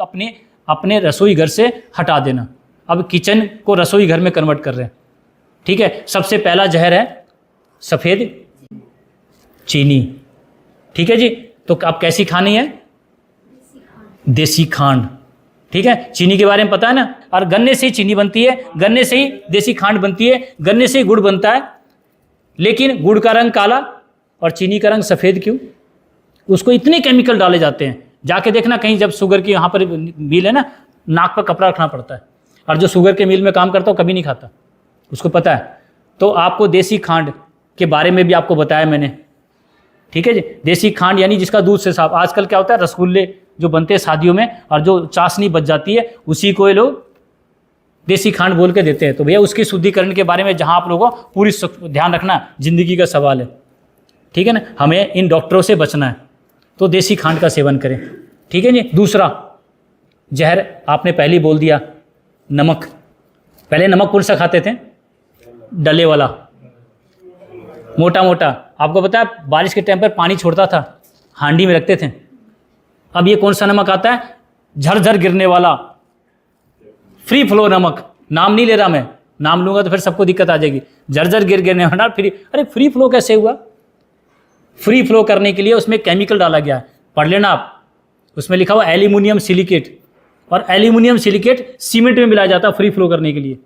अपने रसोई घर से हटा देना। अब किचन को रसोई घर में कन्वर्ट कर रहे हैं, ठीक है। सबसे पहला जहर है सफ़ेद चीनी, ठीक है जी। तो अब कैसी खानी है? देसी खांड, ठीक है। चीनी के बारे में पता है ना, और गन्ने से ही चीनी बनती है, गन्ने से ही देसी खांड बनती है, गन्ने से ही गुड़ बनता है। लेकिन गुड़ का रंग काला और चीनी का रंग सफ़ेद क्यों? उसको इतने केमिकल डाले जाते हैं, जाके देखना कहीं, जब शुगर की यहाँ पर मिल है ना, नाक पर कपड़ा रखना पड़ता है। और जो शुगर के मिल में काम करता हो कभी नहीं खाता, उसको पता है। तो आपको देसी खांड के बारे में भी आपको बताया मैंने, ठीक है जी। देसी खांड यानी जिसका दूध से साफ। आजकल क्या होता है, रसगुल्ले जो बनते हैं शादियों में, और जो चाशनी बच जाती है, उसी को ये लोग देसी खांड बोल के देते हैं। तो भैया उसके शुद्धिकरण के बारे में जहाँ आप लोगों को पूरी ध्यान रखना, जिंदगी का सवाल है, ठीक है ना। हमें इन डॉक्टरों से बचना है, तो देसी खांड का सेवन करें, ठीक है जी। दूसरा जहर आपने पहले ही बोल दिया, नमक। पहले नमक कौन सा खाते थे? डले वाला, मोटा मोटा। आपको पता है बारिश के टाइम पर पानी छोड़ता था, हांडी में रखते थे। अब ये कौन सा नमक आता है? झरझर गिरने वाला, फ्री फ्लो नमक। नाम नहीं ले रहा मैं, नाम लूंगा तो फिर सबको दिक्कत आ जाएगी। झरझर गिरने वाला फ्री। अरे फ्री फ्लो कैसे हुआ? फ्री फ्लो करने के लिए उसमें केमिकल डाला गया है, पढ़ लेना आप। उसमें लिखा हुआ एल्यूमिनियम सिलिकेट, और एल्यूमिनियम सिलिकेट सीमेंट में मिलाया जाता है फ्री फ्लो करने के लिए,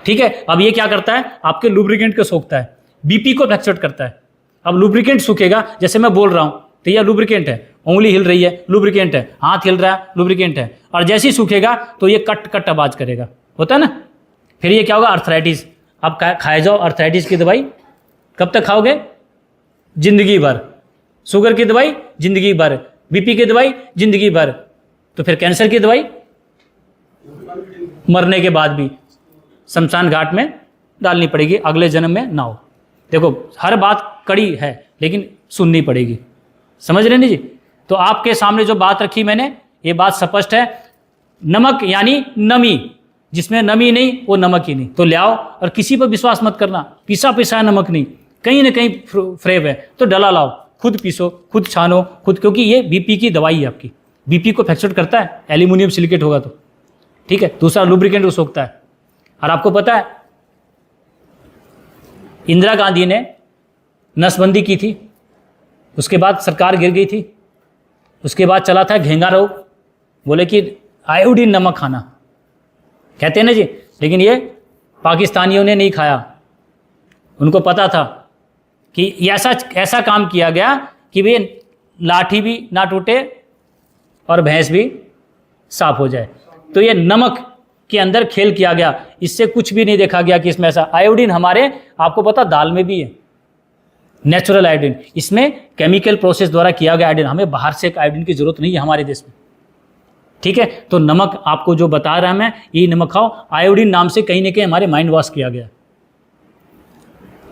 ठीक है। अब ये क्या करता है? आपके लुब्रिकेंट को सोखता है, बीपी को फ्लक्चुएट करता है। अब लुब्रिकेंट सूखेगा, जैसे मैं बोल रहा हूँ तो यह लुब्रिकेंट है, उंगली हिल रही है लुब्रिकेंट है, हाथ हिल रहा है लुब्रिकेंट है, और जैसे ही सूखेगा तो ये कट कट आवाज करेगा, होता है ना। फिर ये क्या होगा? अर्थराइटिस। अब खाए जाओ अर्थराइटिस की दवाई, कब तक खाओगे? जिंदगी भर। शुगर की दवाई जिंदगी भर, बीपी की दवाई जिंदगी भर। तो फिर कैंसर की दवाई मरने के बाद भी शमशान घाट में डालनी पड़ेगी, अगले जन्म में ना हो। देखो हर बात कड़ी है, लेकिन सुननी पड़ेगी, समझ रहे नहीं जी। तो आपके सामने जो बात रखी मैंने, ये बात स्पष्ट है। नमक यानी नमी, जिसमें नमी नहीं वो नमक ही नहीं। तो ले आओ, और किसी पर विश्वास मत करना, पिसा पिसाया नमक नहीं, कहीं ना कहीं फ्रेब है, तो डला लाओ, खुद पीसो, खुद छानो, खुद, क्योंकि ये बीपी की दवाई है आपकी, बीपी को फ्लक्चुएट करता है, एल्यूमिनियम सिलिकेट होगा तो, ठीक है। दूसरा लुब्रिकेंट को सोखता है। और आपको पता है इंदिरा गांधी ने नसबंदी की थी, उसके बाद सरकार गिर गई थी, उसके बाद चला था घेंगा रोग, बोले कि आयोडीन नमक खाना, कहते हैं ना जी। लेकिन ये पाकिस्तानियों ने नहीं खाया, उनको पता था कि ऐसा काम किया गया कि वे लाठी भी ना टूटे और भैंस भी साफ हो जाए। तो ये नमक के अंदर खेल किया गया, इससे कुछ भी नहीं देखा गया कि इसमें ऐसा। आयोडीन हमारे, आपको पता, दाल में भी है, नेचुरल आयोडीन। इसमें केमिकल प्रोसेस द्वारा किया गया आयोडीन, हमें बाहर से आयोडीन की जरूरत नहीं है हमारे देश में, ठीक है। तो नमक आपको जो बता रहा मैं, यही नमक खाओ। आयोडीन नाम से कहीं ना कहीं हमारे माइंड वॉश किया गया।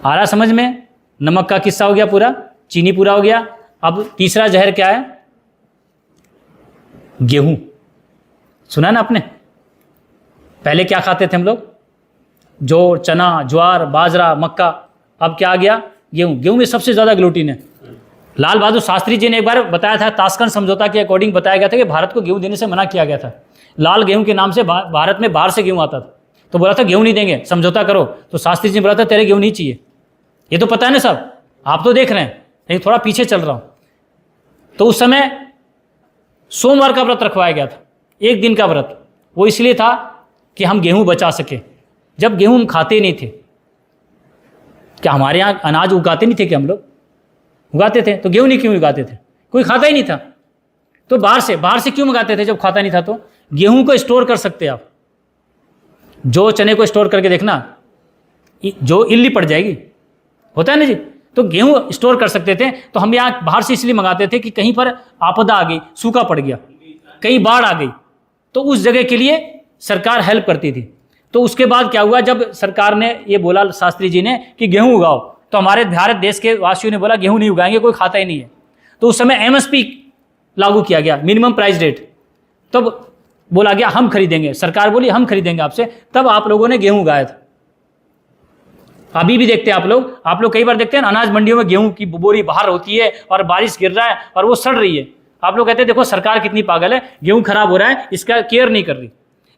आ रहा समझ में? नमक का किस्सा हो गया पूरा, चीनी पूरा हो गया। अब तीसरा जहर क्या है? गेहूं। सुना ना आपने? पहले क्या खाते थे हम लोग? जौ, चना, ज्वार, बाजरा, मक्का। अब क्या आ गया? गेहूं। गेहूं में सबसे ज़्यादा ग्लूटीन है। लाल बहादुर शास्त्री जी ने एक बार बताया था, ताशकंद समझौता के अकॉर्डिंग बताया गया था कि भारत को गेहूं देने से मना किया गया था। लाल गेहूं के नाम से भारत में बाहर से गेहूं आता था, तो बोला था गेहूं नहीं देंगे, समझौता करो। तो शास्त्री जी ने बोला था तेरे गेहूं नहीं चाहिए। ये तो पता है ना सब, आप तो देख रहे हैं, लेकिन थोड़ा पीछे चल रहा हूं। तो उस समय सोमवार का व्रत रखवाया गया था, एक दिन का व्रत। वो इसलिए था कि हम गेहूं बचा सके। जब गेहूं हम खाते नहीं थे, क्या हमारे यहाँ अनाज उगाते नहीं थे? कि हम लोग उगाते थे, तो गेहूं नहीं क्यों उगाते थे? कोई खाता ही नहीं था, तो बाहर से क्यों मंगाते थे? जब खाता नहीं था तो गेहूं को स्टोर कर सकते आप, जो चने को स्टोर करके देखना, जो इल्ली पड़ जाएगी, होता है ना जी। तो गेहूं स्टोर कर सकते थे। तो हम यहाँ बाहर से इसलिए मंगाते थे कि कहीं पर आपदा आ गई, सूखा पड़ गया, कहीं बाढ़ आ गई, तो उस जगह के लिए सरकार हेल्प करती थी। तो उसके बाद क्या हुआ, जब सरकार ने ये बोला शास्त्री जी ने कि गेहूं उगाओ, तो हमारे भारत देश के वासियों ने बोला गेहूं नहीं उगाएंगे, कोई खाता ही नहीं है। तो उस समय MSP लागू किया गया, मिनिमम प्राइस रेट। तब बोला गया हम खरीदेंगे, सरकार बोली हम खरीदेंगे आपसे, तब आप लोगों ने गेहूं उगाया था। अभी भी देखते हैं आप लोग कई बार देखते हैं अनाज मंडियों में गेहूं की बोरी बाहर होती है और बारिश गिर रहा है और वो सड़ रही है। आप लोग कहते हैं देखो सरकार कितनी पागल है, गेहूं खराब हो रहा है, इसका केयर नहीं कर रही।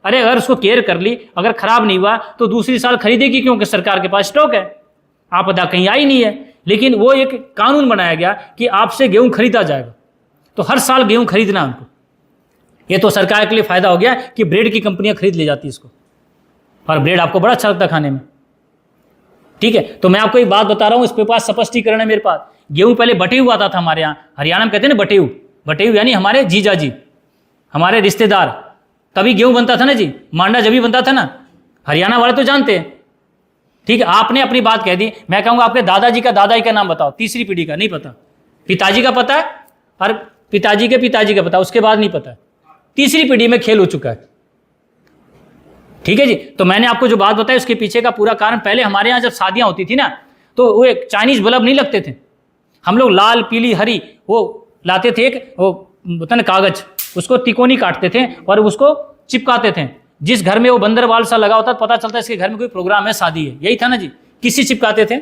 अरे अगर उसको केयर कर ली, अगर खराब नहीं हुआ तो दूसरी साल खरीदेगी, क्योंकि सरकार के पास स्टॉक है, आपदा कहीं आई नहीं है। लेकिन वो एक कानून बनाया गया कि आपसे गेहूं खरीदा जाएगा, तो हर साल गेहूं खरीदना उनको। ये तो सरकार के लिए फायदा हो गया कि ब्रेड की कंपनियां खरीद ले जाती इसको, और ब्रेड आपको बड़ा अच्छा लगता है खाने में। ठीक है, तो मैं आपको एक बात बता रहा हूं, इसके पास स्पष्टीकरण है मेरे पास। गेहूं पहले बटेऊ आता था हमारे यहाँ, हरियाणा में कहते हैं ना बटेऊ, बटेऊ यानी हमारे जीजा जी, हमारे रिश्तेदार, तभी गेहूं बनता था ना जी, मांडा जब भी बनता था ना, हरियाणा वाले तो जानते हैं। ठीक है, आपने अपनी बात कह दी, मैं कहूँगा आपके दादाजी का दादाजी का नाम बताओ, तीसरी पीढ़ी का नहीं पता, पिताजी का पता है और पिताजी के पिताजी का पता, उसके बाद नहीं पता। तीसरी पीढ़ी में खेल हो चुका है। ठीक है जी, तो मैंने आपको जो बात बताई उसके पीछे का पूरा कारण, पहले हमारे यहाँ जब शादियाँ होती थी ना, तो वो एक चाइनीज बल्ब नहीं लगते थे, हम लोग लाल पीली हरी वो लाते थे, एक वो होता ना कागज, उसको तिकोनी काटते थे और उसको चिपकाते थे। जिस घर में वो बंदरवाल सा लगा होता पता चलता इसके घर में कोई प्रोग्राम है, शादी है, यही था ना जी। किसी चिपकाते थे,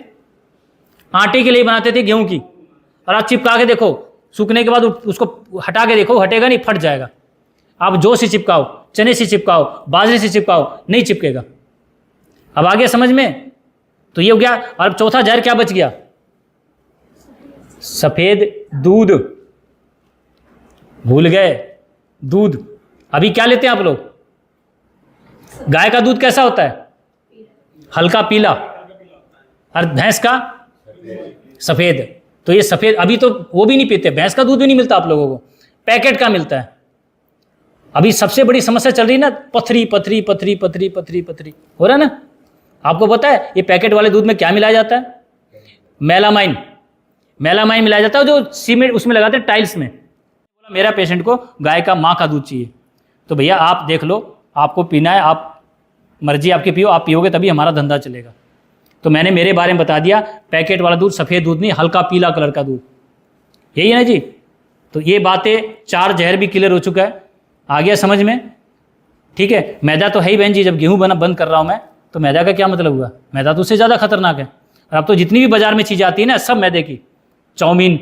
आटे के लिए बनाते थे गेहूं की, और आप चिपका के देखो, सूखने के बाद उसको हटा के देखो, हटेगा नहीं, फट जाएगा। आप जौ से चिपकाओ, चने से चिपकाओ, बाजरे से चिपकाओ, नहीं चिपकेगा। अब आ गया समझ में? तो ये हो गया। और चौथा जहर क्या बच गया? सफेद दूध, भूल गए दूध। अभी क्या लेते हैं आप लोग? गाय का दूध कैसा होता है? हल्का पीला, और भैंस का सफेद। तो ये सफेद अभी तो वो भी नहीं पीते, भैंस का दूध भी नहीं मिलता आप लोगों को, पैकेट का मिलता है। अभी सबसे बड़ी समस्या चल रही है ना, पथरी पथरी पथरी पथरी पथरी पथरी हो रहा है ना। आपको पता है ये पैकेट वाले दूध में क्या मिलाया जाता है? मेलामाइन, मेलामाइन मिलाया जाता है, जो सीमेंट उसमें लगाते हैं टाइल्स में। मेरा पेशेंट को गाय का माँ का दूध चाहिए, तो भैया आप देख लो, आपको पीना है, आप मर्जी आपकी पियो, आप पियोगे तभी हमारा धंधा चलेगा। तो मैंने मेरे बारे में बता दिया, पैकेट वाला दूध, सफ़ेद दूध नहीं, हल्का पीला कलर का दूध, यही है ना जी। तो ये बातें, चार जहर भी क्लियर हो चुका है, आ गया समझ में? ठीक है, मैदा तो है ही बहन जी, जब गेहूं बना बंद कर रहा हूँ मैं, तो मैदा का क्या मतलब हुआ? मैदा तो उससे ज़्यादा खतरनाक है। और अब तो जितनी भी बाजार में चीज़ें आती है ना, सब मैदे की, चाउमीन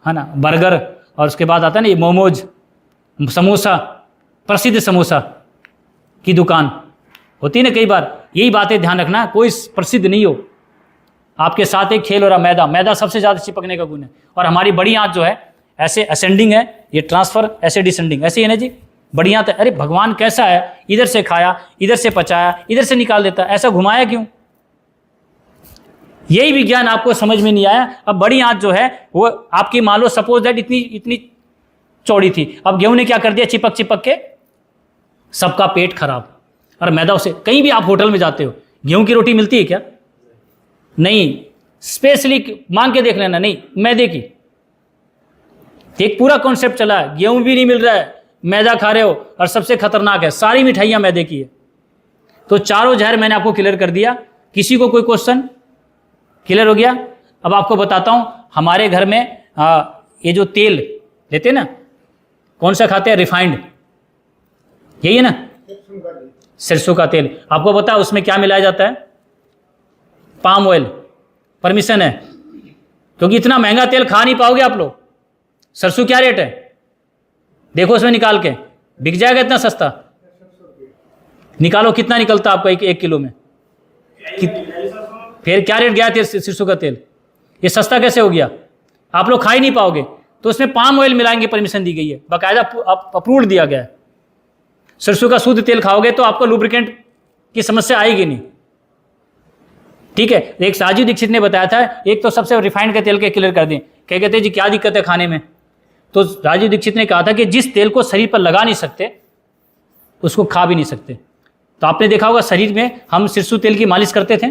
है ना, बर्गर, और उसके बाद आता है ना ये मोमोज, समोसा, प्रसिद्ध समोसा की दुकान होती है ना कई बार। यही बातें ध्यान रखना, कोई प्रसिद्ध नहीं हो, आपके साथ एक खेल हो रहा। मैदा, मैदा सबसे ज़्यादा चिपकने का गुण है। और हमारी बड़ी आंत जो है ऐसे असेंडिंग है, ये ट्रांसफर ऐसे डिसेंडिंग, ऐसे ही है ना जी। बड़ी आंत, अरे भगवान कैसा है, इधर से खाया, इधर से पचाया, इधर से निकाल देता, ऐसा घुमाया क्यों? यही विज्ञान आपको समझ में नहीं आया। अब बड़ी आंत जो है वो आपकी मान लो सपोज दैट इतनी चौड़ी थी, अब गेहूं ने क्या कर दिया, चिपक चिपक के सबका पेट खराब। और मैदा उसे, कहीं भी आप होटल में जाते हो, गेहूं की रोटी मिलती है क्या? नहीं, स्पेशली मांग के देख लेना, नहीं, मैदे की। एक पूरा कॉन्सेप्ट चला है, गेहूं भी नहीं मिल रहा है, मैदा खा रहे हो, और सबसे खतरनाक है सारी मिठाइयां मैदे की है। तो चारों जहर मैंने आपको क्लियर कर दिया। किसी को कोई क्वेश्चन? क्लियर हो गया? अब आपको बताता हूं, हमारे घर में ये जो तेल लेते हैं ना, कौन सा खाते हैं? रिफाइंड, यही है ना, सरसों का तेल। आपको पता है उसमें क्या मिलाया जाता है? Palm oil. परमिशन है, क्योंकि इतना महंगा तेल खा नहीं पाओगे आप लोग। सरसों क्या रेट है देखो, उसमें निकाल के, बिक जाएगा इतना सस्ता? निकालो कितना निकलता आपका एक किलो में? फिर क्या रेट गया सरसों का तेल? ये सस्ता कैसे हो गया? आप लोग खा ही नहीं पाओगे। तो उसमें पाम ऑयल मिलाएंगे, परमिशन दी गई है, बाकायदा अप्रूव्ड दिया गया है। सरसों का शुद्ध तेल खाओगे तो आपको लुब्रिकेंट की समस्या आएगी नहीं। ठीक है, एक राजीव दीक्षित ने बताया था, एक तो सबसे रिफाइंड के तेल के क्लियर कर दें, क्या कहते हैं जी क्या दिक्कत है खाने में? तो राजीव दीक्षित ने कहा था कि जिस तेल को शरीर पर लगा नहीं सकते उसको खा भी नहीं सकते। तो आपने देखा होगा शरीर में हम सरसों तेल की मालिश करते थे,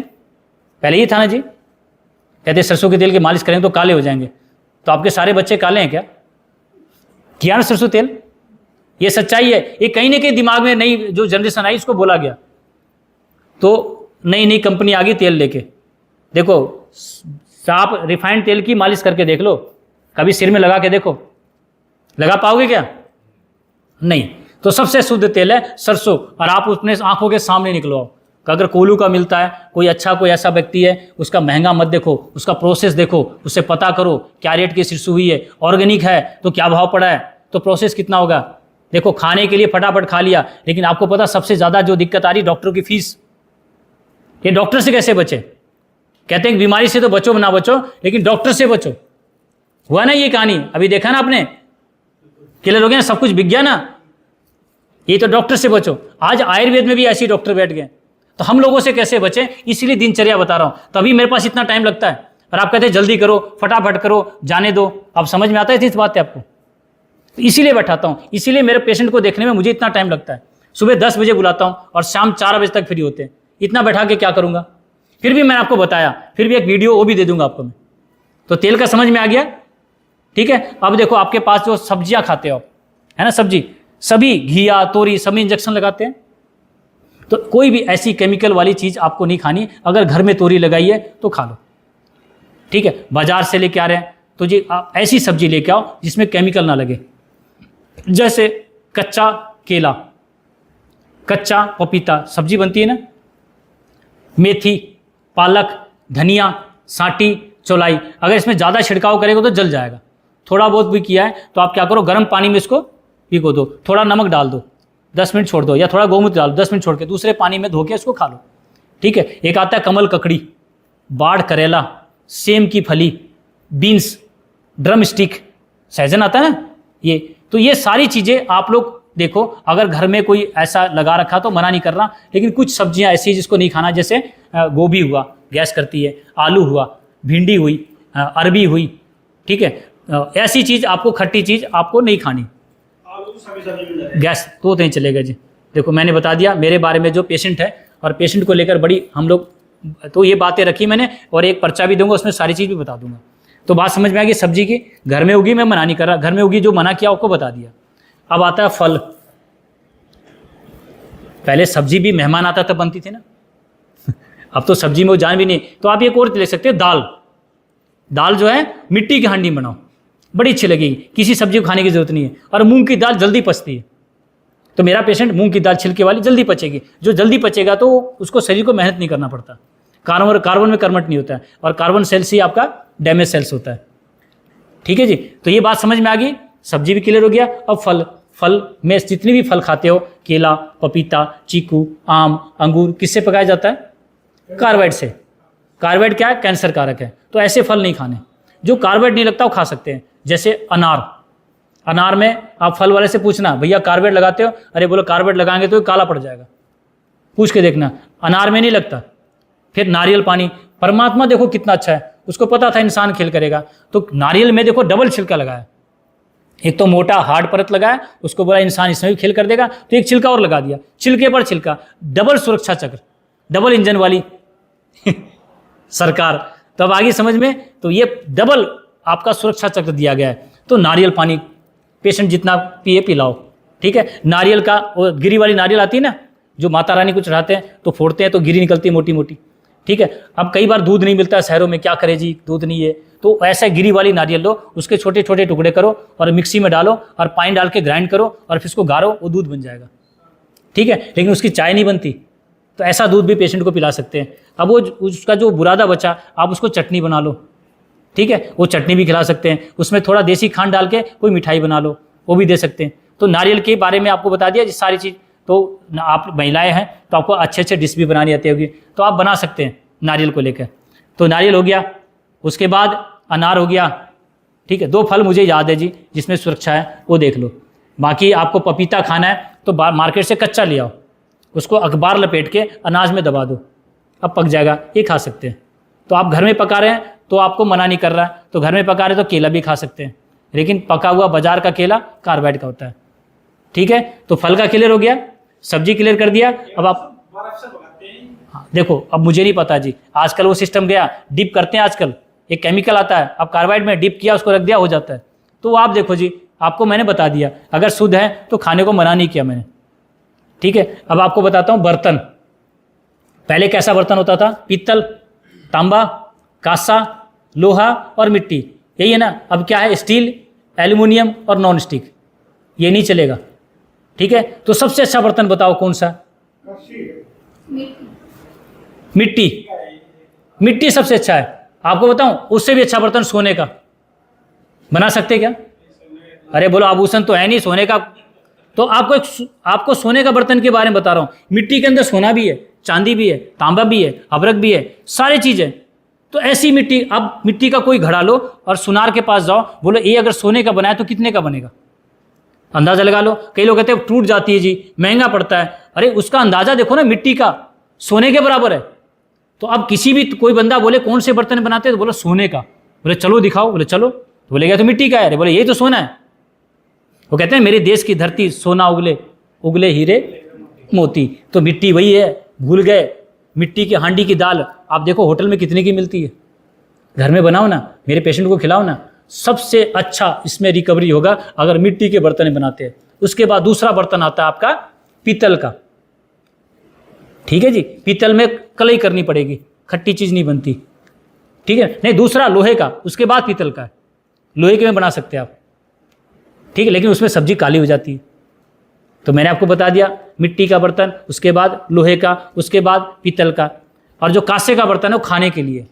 पहले ही था ना जी, कहते सरसों के तेल की मालिश करेंगे तो काले हो जाएंगे। तो आपके सारे बच्चे काले हैं क्या? किया ना सरसों तेल? ये सच्चाई है। ये कहीं ना कहीं दिमाग में नई जो जनरेशन आई उसको बोला गया। तो नई नई कंपनी आ गई तेल लेके। देखो आप रिफाइंड तेल की मालिश करके देख लो, कभी सिर में लगा के देखो, लगा पाओगे क्या? नहीं। तो सबसे शुद्ध तेल है सरसों, और आप अपने आंखों के सामने निकलवाओ। अगर कोल्हू का मिलता है, कोई अच्छा कोई ऐसा व्यक्ति है, उसका महंगा मत देखो, उसका प्रोसेस देखो, उससे पता करो क्या रेट की शीर्ष हुई है, ऑर्गेनिक है तो क्या भाव पड़ा है, तो प्रोसेस कितना होगा। देखो खाने के लिए फटाफट खा लिया, लेकिन आपको पता सबसे ज़्यादा जो दिक्कत आ रही डॉक्टरों की फीस। ये डॉक्टर से कैसे बचे? कहते हैं बीमारी से तो बचो ना बचो, लेकिन डॉक्टर से बचो। हुआ ना ये कहानी, अभी देखा ना आपने, क्लियर हो गया, सब कुछ बिक गया ना। ये तो डॉक्टर से बचो। आज आयुर्वेद में भी ऐसे डॉक्टर बैठ गए, तो हम लोगों से कैसे बचें, इसीलिए दिनचर्या बता रहा हूं। तभी मेरे पास इतना टाइम लगता है, और आप कहते हैं जल्दी करो, फटाफट करो, जाने दो। अब समझ में आता है इस बात है आपको, तो इसीलिए बैठाता हूं, इसीलिए मेरे पेशेंट को देखने में मुझे इतना टाइम लगता है। सुबह 10 बजे बुलाता हूं और शाम 4 बजे तक फ्री होते हैं। इतना बैठा के क्या करूंगा? फिर भी मैंने आपको बताया, फिर भी एक वीडियो वो भी दे दूंगा आपको मैं। तो तेल का समझ में आ गया, ठीक है। अब देखो आपके पास जो सब्जियां खाते हो, है ना, सब्जी, सभी घिया तोरी सभी इंजेक्शन लगाते हैं, तो कोई भी ऐसी केमिकल वाली चीज आपको नहीं खानी। अगर घर में तोरी लगाई है तो खा लो, ठीक है। बाजार से लेके आ रहे हैं तो जी आप ऐसी सब्जी लेके आओ जिसमें केमिकल ना लगे, जैसे कच्चा केला, कच्चा पपीता, सब्जी बनती है ना, मेथी, पालक, धनिया, साटी, चौलाई। अगर इसमें ज़्यादा छिड़काव करेगा तो जल जाएगा। थोड़ा बहुत भी किया है तो आप क्या करो, गर्म पानी में इसको भिगो दो, थोड़ा नमक डाल दो, 10 मिनट छोड़ दो, या थोड़ा गोमूत्र डाल दो, 10 मिनट छोड़ के दूसरे पानी में धो के इसको खा लो, ठीक है। एक आता है कमल ककड़ी, बाढ़ करेला, सेम की फली, बीन्स, ड्रम स्टिक, सहजन आता है ना, ये तो ये सारी चीज़ें आप लोग देखो। अगर घर में कोई ऐसा लगा रखा तो मना नहीं कर रहा, लेकिन कुछ सब्जियां ऐसी जिसको नहीं खाना, जैसे गोभी हुआ गैस करती है, आलू हुआ, भिंडी हुई, अरबी हुई, ठीक है। ऐसी चीज़ आपको, खट्टी चीज़ आपको नहीं खानी, गैस तो नहीं चलेगा जी। देखो मैंने बता दिया मेरे बारे में जो पेशेंट है, और पेशेंट को लेकर बड़ी हम लोग तो ये बातें रखी मैंने, और एक पर्चा भी दूंगा उसमें सारी चीज़ भी बता दूंगा। तो बात समझ में आ गई। सब्जी की घर में उगी, मैं मना नहीं कर रहा, घर में उगी जो मना किया आपको बता दिया। अब आता है फल। पहले सब्जी भी मेहमान आता तब बनती थी ना, अब तो सब्जी में वो जान भी नहीं। तो आप एक और ले सकते हो, दाल। दाल जो है मिट्टी की हांडी बनाओ, बड़ी अच्छी लगेगी, किसी सब्जी को खाने की जरूरत नहीं है। और मूंग की दाल जल्दी पचती है, तो मेरा पेशेंट मूंग की दाल छिलके वाली जल्दी पचेगी। जो जल्दी पचेगा तो उसको शरीर को मेहनत नहीं करना पड़ता, कार्बन में कर्मठ नहीं होता है, और कार्बन सेल्स ही आपका डैमेज सेल्स होता है, ठीक है जी। तो ये बात समझ में आ गई, सब्जी भी क्लियर हो गया। अब फल में जितने भी फल खाते हो, केला, पपीता, चीकू, आम, अंगूर, किससे पकाया जाता है? कार्बाइड से। कार्बाइड क्या है? कैंसर कारक है, तो ऐसे फल नहीं खाने। जो कार्बाइड नहीं लगता वो खा सकते हैं, जैसे अनार। अनार में आप फल वाले से पूछना, भैया कार्बाइड लगाते हो? अरे बोलो कार्बाइड लगाएंगे तो काला पड़ जाएगा, पूछ के देखना, अनार में नहीं लगता। फिर नारियल पानी, परमात्मा देखो कितना अच्छा है, उसको पता था इंसान खेल करेगा, तो नारियल में देखो डबल छिलका लगाया। एक तो मोटा हार्ड परत लगाया, उसको बोला इंसान इसमें भी खेल कर देगा, तो एक छिलका और लगा दिया, छिलके पर छिलका, डबल सुरक्षा चक्र, डबल इंजन वाली सरकार। तो अब आगे समझ में, तो ये डबल आपका सुरक्षा चक्र दिया गया है। तो नारियल पानी पेशेंट जितना पिए पिलाओ, ठीक है। नारियल का, वो गिरी वाली नारियल आती है ना, जो माता रानी को चढ़ाते हैं तो फोड़ते हैं तो गिरी निकलती है मोटी मोटी, ठीक है। अब कई बार दूध नहीं मिलता शहरों में, क्या करे जी, दूध नहीं है, तो ऐसा गिरी वाली नारियल लो, उसके छोटे छोटे टुकड़े करो और मिक्सी में डालो और पानी डाल के ग्राइंड करो और फिर उसको गारो, वो दूध बन जाएगा, ठीक है। लेकिन उसकी चाय नहीं बनती, तो ऐसा दूध भी पेशेंट को पिला सकते हैं। अब वो उसका जो बुरादा बचा, आप उसको चटनी बना लो, ठीक है, वो चटनी भी खिला सकते हैं। उसमें थोड़ा देसी खांड डाल के कोई मिठाई बना लो, वो भी दे सकते हैं। तो नारियल के बारे में आपको बता दिया जी सारी चीज़। तो आप महिलाएं हैं तो आपको अच्छे अच्छे डिश भी बनानी आती होगी, तो आप बना सकते हैं नारियल को लेकर। तो नारियल हो गया, उसके बाद अनार हो गया, ठीक है। 2 फल मुझे याद है जी जिसमें सुरक्षा है, वो देख लो। बाकी आपको पपीता खाना है तो मार्केट से कच्चा ले आओ, उसको अखबार लपेट के अनाज में दबा दो, अब पक जाएगा, ये खा सकते हैं। तो आप घर में पका रहे हैं तो आपको मना नहीं कर रहा है, तो घर में पका रहे तो केला भी खा सकते हैं, लेकिन पका हुआ बाजार का केला कार्बाइड का होता है, ठीक है। तो फल का क्लियर हो गया, सब्जी क्लियर कर दिया। अब आप देखो, अब मुझे नहीं पता जी, आजकल वो सिस्टम गया, डिप करते हैं आजकल, एक केमिकल आता है, अब कार्बाइड में डिप किया, उसको रख दिया, हो जाता है। तो आप देखो जी, आपको मैंने बता दिया, अगर शुद्ध है तो खाने को मना नहीं किया मैंने, ठीक है। अब आपको बताता हूँ बर्तन। पहले कैसा बर्तन होता था? पीतल, तांबा, कांसा, लोहा और मिट्टी, यही है ना। अब क्या है? स्टील, एल्युमिनियम और नॉन स्टिक, ये नहीं चलेगा। ठीक है, तो सबसे अच्छा बर्तन बताओ कौन सा? मिट्टी। मिट्टी सबसे अच्छा है। आपको बताऊं, उससे भी अच्छा बर्तन सोने का बना सकते क्या? अरे बोलो, आभूषण तो है नहीं सोने का। तो आपको सोने का बर्तन के बारे में बता रहा हूं। मिट्टी के अंदर सोना भी है, चांदी भी है, तांबा भी है, अभ्रक भी है, सारी चीजें। तो ऐसी मिट्टी, अब मिट्टी का कोई घड़ा लो और सुनार के पास जाओ, बोलो ये अगर सोने का बना है तो कितने का बनेगा? अंदाजा लगा लो। कई लोग कहते हैं टूट जाती है जी, महंगा पड़ता है। अरे उसका अंदाजा देखो ना, मिट्टी का सोने के बराबर है। तो अब किसी भी कोई बंदा बोले कौन से बर्तन बनाते हैं, तो बोलो सोने का। बोले चलो दिखाओ, बोले चलो, तो बोले गया तो मिट्टी का है। अरे बोले यही तो सोना है। वो कहते हैं मेरे देश की धरती सोना उगले, उगले हीरे मोती। तो मिट्टी वही है, भूल गए। मिट्टी की हांडी की दाल आप देखो होटल में कितने की मिलती है, घर में बनाओ ना, मेरे पेशेंट को खिलाओ ना। सबसे अच्छा इसमें रिकवरी होगा अगर मिट्टी के बर्तन बनाते हैं। उसके बाद दूसरा बर्तन आता है आपका पीतल का। ठीक है जी, पीतल में कलई करनी पड़ेगी, खट्टी चीज नहीं बनती। ठीक है, नहीं दूसरा लोहे का, उसके बाद पीतल का है। लोहे के में बना सकते हैं आप, ठीक है, लेकिन उसमें सब्जी काली हो जाती है। तो मैंने आपको बता दिया मिट्टी का बर्तन, उसके बाद लोहे का, उसके बाद पीतल का। और जो कांसे का बर्तन है वो खाने के लिए।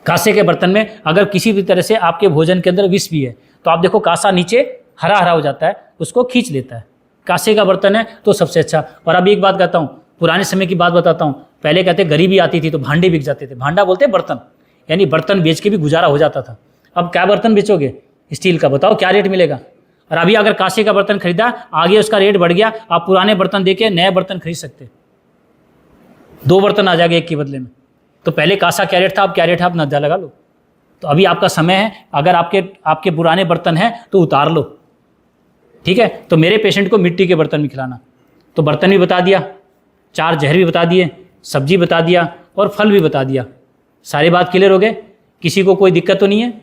कांसे के बर्तन में अगर किसी भी तरह से आपके भोजन के अंदर विष भी है तो आप देखो कांसा नीचे हरा हरा हो जाता है, उसको खींच लेता है। कांसे का बर्तन है तो सबसे अच्छा। और अभी एक बात कहता हूँ, पुराने समय की बात बताता हूँ। पहले कहते गरीबी आती थी तो भांडे बिक जाते थे। भांडा बोलते बर्तन, यानी बर्तन बेच के भी गुजारा हो जाता था। अब क्या बर्तन बेचोगे? स्टील का। बताओ क्या रेट मिलेगा? और अभी अगर कांसे का बर्तन खरीदा, आगे उसका रेट बढ़ गया, आप पुराने बर्तन देके नए बर्तन खरीद सकते। 2 बर्तन आ जाएगा एक के बदले में। तो पहले कांसा क्या रेट था, अब क्या रेट है, आप अंदाजा लगा लो। तो अभी आपका समय है, अगर आपके पुराने बर्तन हैं तो उतार लो। ठीक है, तो मेरे पेशेंट को मिट्टी के बर्तन में खिलाना। तो बर्तन भी बता दिया, 4 जहर भी बता दिए, सब्जी बता दिया और फल भी बता दिया। सारी बात क्लियर हो गए? किसी को कोई दिक्कत तो नहीं है?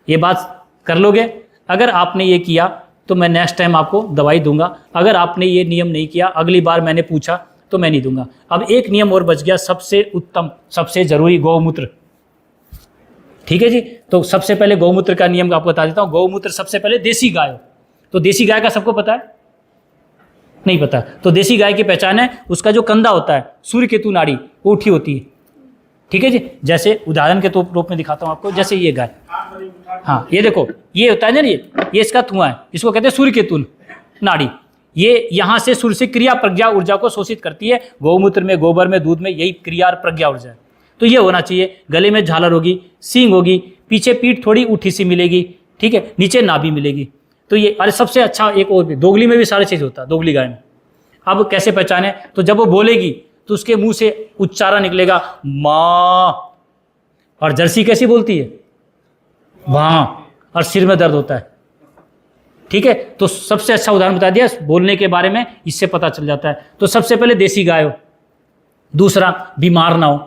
ये बात कर लोगे? अगर आपने ये किया तो मैं नेक्स्ट टाइम आपको दवाई दूंगा। अगर आपने ये नियम नहीं किया, अगली बार मैंने पूछा तो मैं नहीं दूंगा। अब एक नियम और बच गया, सबसे उत्तम, सबसे जरूरी, गौमूत्र। ठीक है जी, तो सबसे पहले गौमूत्र का नियम आपको बता देता हूँ। गौमूत्र सबसे पहले देसी गाय हो। तो देसी गाय का सबको पता है? नहीं पता? तो देसी गाय की पहचान है, उसका जो कंधा होता है, सूर्य केतु नाड़ी, वो उठी होती है। ठीक है जी, जैसे उदाहरण के रूप में दिखाता हूँ आपको। जैसे ये गाय, हाँ ये देखो, ये होता है ना, ये इसका धुआं है, इसको कहते हैं सूर्य केतु नाड़ी। ये यहाँ से सूर्य से क्रिया प्रज्ञा ऊर्जा को शोषित करती है। गौमूत्र में, गोबर में, दूध में यही क्रिया और प्रज्ञा ऊर्जा है। तो ये होना चाहिए। गले में झालर होगी, सींग होगी, पीछे पीठ थोड़ी उठी सी मिलेगी। ठीक है, नीचे नाभि मिलेगी। तो ये, अरे सबसे अच्छा एक और भी, दोगली में भी सारी चीज़ होता है, दोगली गाय में। अब कैसे पहचाने? तो जब वो बोलेगी तो उसके मुंह से उच्चारण निकलेगा माँ। और जर्सी कैसी बोलती है? वाँ। और सिर में दर्द होता है। ठीक है, तो सबसे अच्छा उदाहरण बता दिया बोलने के बारे में, इससे पता चल जाता है। तो सबसे पहले देसी गाय हो। दूसरा, बीमार ना हो।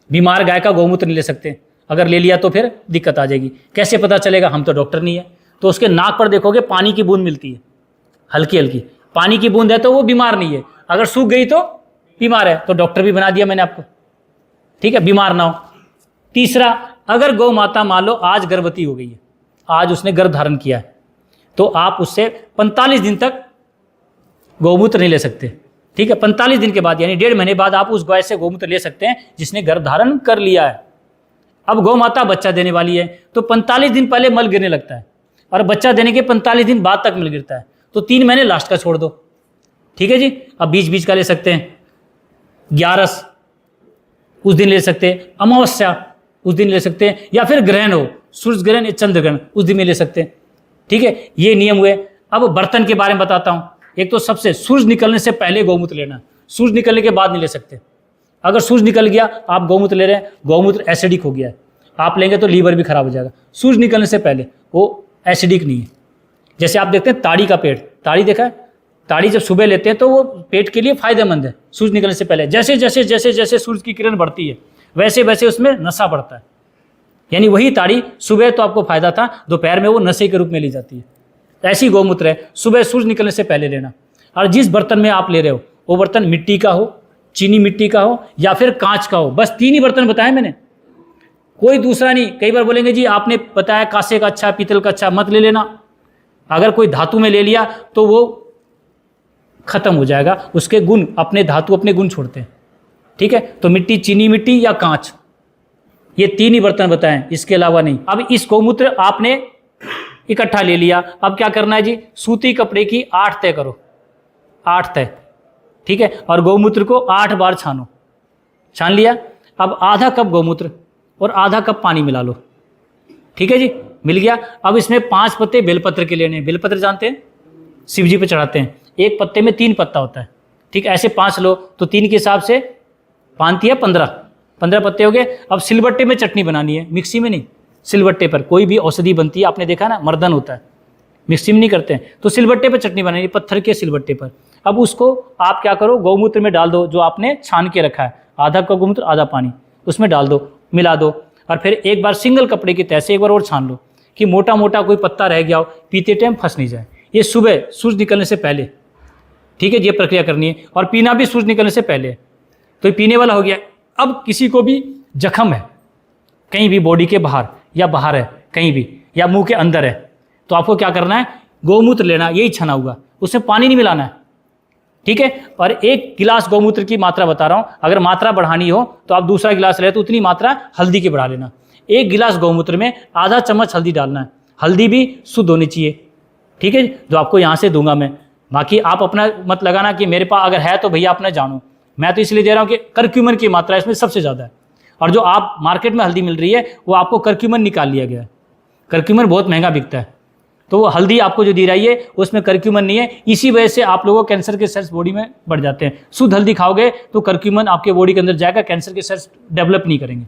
बीमार गाय का गौमूत्र नहीं ले सकते, अगर ले लिया तो फिर दिक्कत आ जाएगी। कैसे पता चलेगा? हम तो डॉक्टर नहीं है। तो उसके नाक पर देखोगे पानी की बूंद मिलती है, हल्की हल्की पानी की बूंद है, तो वो बीमार नहीं है। अगर सूख गई तो बीमार है। तो डॉक्टर भी बना दिया मैंने आपको। ठीक है, बीमार ना हो। तीसरा, अगर गौ माता मान लो आज गर्भवती हो गई है, आज उसने गर्भ धारण किया है, तो आप उससे 45 दिन तक गौमूत्र नहीं ले सकते। ठीक है, 45 दिन के बाद यानी 1.5 महीने बाद आप उस गाय से गौमूत्र ले सकते हैं जिसने गर्भ धारण कर लिया है। अब गौ माता बच्चा देने वाली है तो 45 दिन पहले मल गिरने लगता है और बच्चा देने के 45 दिन बाद तक मल गिरता है। तो 3 महीने लास्ट का छोड़ दो। ठीक है जी, अब बीच बीच का ले सकते हैं। 11 उस दिन ले सकते हैं, अमावस्या उस दिन ले सकते हैं, या फिर ग्रहण हो, सूर्य ग्रहण या चंद्र ग्रहण, उस दिन में ले सकते हैं। ठीक है, ये नियम हुए। अब बर्तन के बारे में बताता हूँ। एक तो सबसे सूरज निकलने से पहले गौमूत्र लेना, सूरज निकलने के बाद नहीं ले सकते। अगर सूरज निकल गया, आप गौमूत्र ले रहे हैं, गौमूत्र एसिडिक हो गया है, आप लेंगे तो लीवर भी खराब हो जाएगा। सूरज निकलने से पहले वो एसिडिक नहीं है। जैसे आप देखते हैं ताड़ी का पेड़, ताड़ी देखा है? ताड़ी जब सुबह लेते हैं तो वो पेट के लिए फायदेमंद है सूरज निकलने से पहले। जैसे जैसे जैसे जैसे सूरज की किरण बढ़ती है वैसे वैसे उसमें नशा बढ़ता है। यानी वही ताड़ी सुबह तो आपको फायदा था, दोपहर में वो नशे के रूप में ली जाती है। ऐसी गौमूत्र है, सुबह सूरज निकलने से पहले लेना। और जिस बर्तन में आप ले रहे हो वो बर्तन मिट्टी का हो, चीनी मिट्टी का हो या फिर कांच का हो। बस 3 ही बर्तन बताए मैंने, कोई दूसरा नहीं। कई बार बोलेंगे जी आपने बताया कांसे का अच्छा, पीतल का अच्छा, मत ले लेना। अगर कोई धातु में ले लिया तो वो खत्म हो जाएगा, उसके गुण, अपने धातु अपने गुण छोड़ते हैं। ठीक है, तो मिट्टी, चीनी मिट्टी या कांच, ये 3 ही बर्तन बताएं, इसके अलावा नहीं। अब इस गौमूत्र आपने इकट्ठा ले लिया, अब क्या करना है जी, सूती कपड़े की 8 तय करो, 8 तय। ठीक है, और गौमूत्र को 8 बार छानो। छान लिया, अब आधा कप गौमूत्र और आधा कप पानी मिला लो। ठीक है जी, मिल गया। अब इसमें 5 पत्ते बेलपत्र के लेने हैं। बेलपत्र जानते हैं, शिव जी पे चढ़ाते हैं। एक पत्ते में 3 पत्ता होता है। ठीक है, ऐसे 5 लो तो 3 के हिसाब से 5 या 15 पत्ते हो गए। अब सिलबट्टे में चटनी बनानी है, मिक्सी में नहीं, सिलबट्टे पर। कोई भी औषधि बनती है, आपने देखा ना, मर्दन होता है, मिक्सी में नहीं करते हैं, तो सिलबट्टे पर चटनी बनानी है, पत्थर के सिलबट्टे पर। अब उसको आप क्या करो, गौमूत्र में डाल दो, जो आपने छान के रखा है, आधा कप गौमूत्र आधा पानी, उसमें डाल दो, मिला दो। और फिर एक बार सिंगल कपड़े की तह से एक बार और छान लो कि मोटा मोटा कोई पत्ता रह गया हो, पीते टाइम फंस नहीं जाए। ये सुबह सूरज निकलने से पहले, ठीक है, ये प्रक्रिया करनी है। और पीना भी सूरज निकलने से पहले। तो ये पीने वाला हो गया। अब किसी को भी जख्म है कहीं भी बॉडी के बाहर या बाहर है कहीं भी, या मुंह के अंदर है, तो आपको क्या करना है, गौमूत्र लेना, यही छना हुआ, उसमें पानी नहीं मिलाना है। ठीक है, और 1 गिलास गौमूत्र की मात्रा बता रहा हूं। अगर मात्रा बढ़ानी हो तो आप दूसरा गिलास ले तो उतनी मात्रा हल्दी की बढ़ा लेना। 1 गिलास गौमूत्र में आधा चम्मच हल्दी डालना है। हल्दी भी शुद्ध होनी चाहिए। ठीक है, जो आपको यहाँ से दूंगा मैं, बाकी आप अपना मत लगाना कि मेरे पास अगर है तो भैया अपना जानो। मैं तो इसलिए दे रहा हूँ कि करक्यूमन की मात्रा इसमें सबसे ज़्यादा है। और जो आप मार्केट में हल्दी मिल रही है वो आपको करक्यूमन निकाल लिया गया है। करक्यूमन बहुत महंगा बिकता है, तो वो हल्दी आपको जो दी रही है उसमें करक्यूमन नहीं है। इसी वजह से आप लोगों को कैंसर के सेल्स बॉडी में बढ़ जाते हैं। शुद्ध हल्दी खाओगे तो करक्यूमन आपके बॉडी के अंदर जाएगा, कैंसर के सेल्स डेवलप नहीं करेंगे।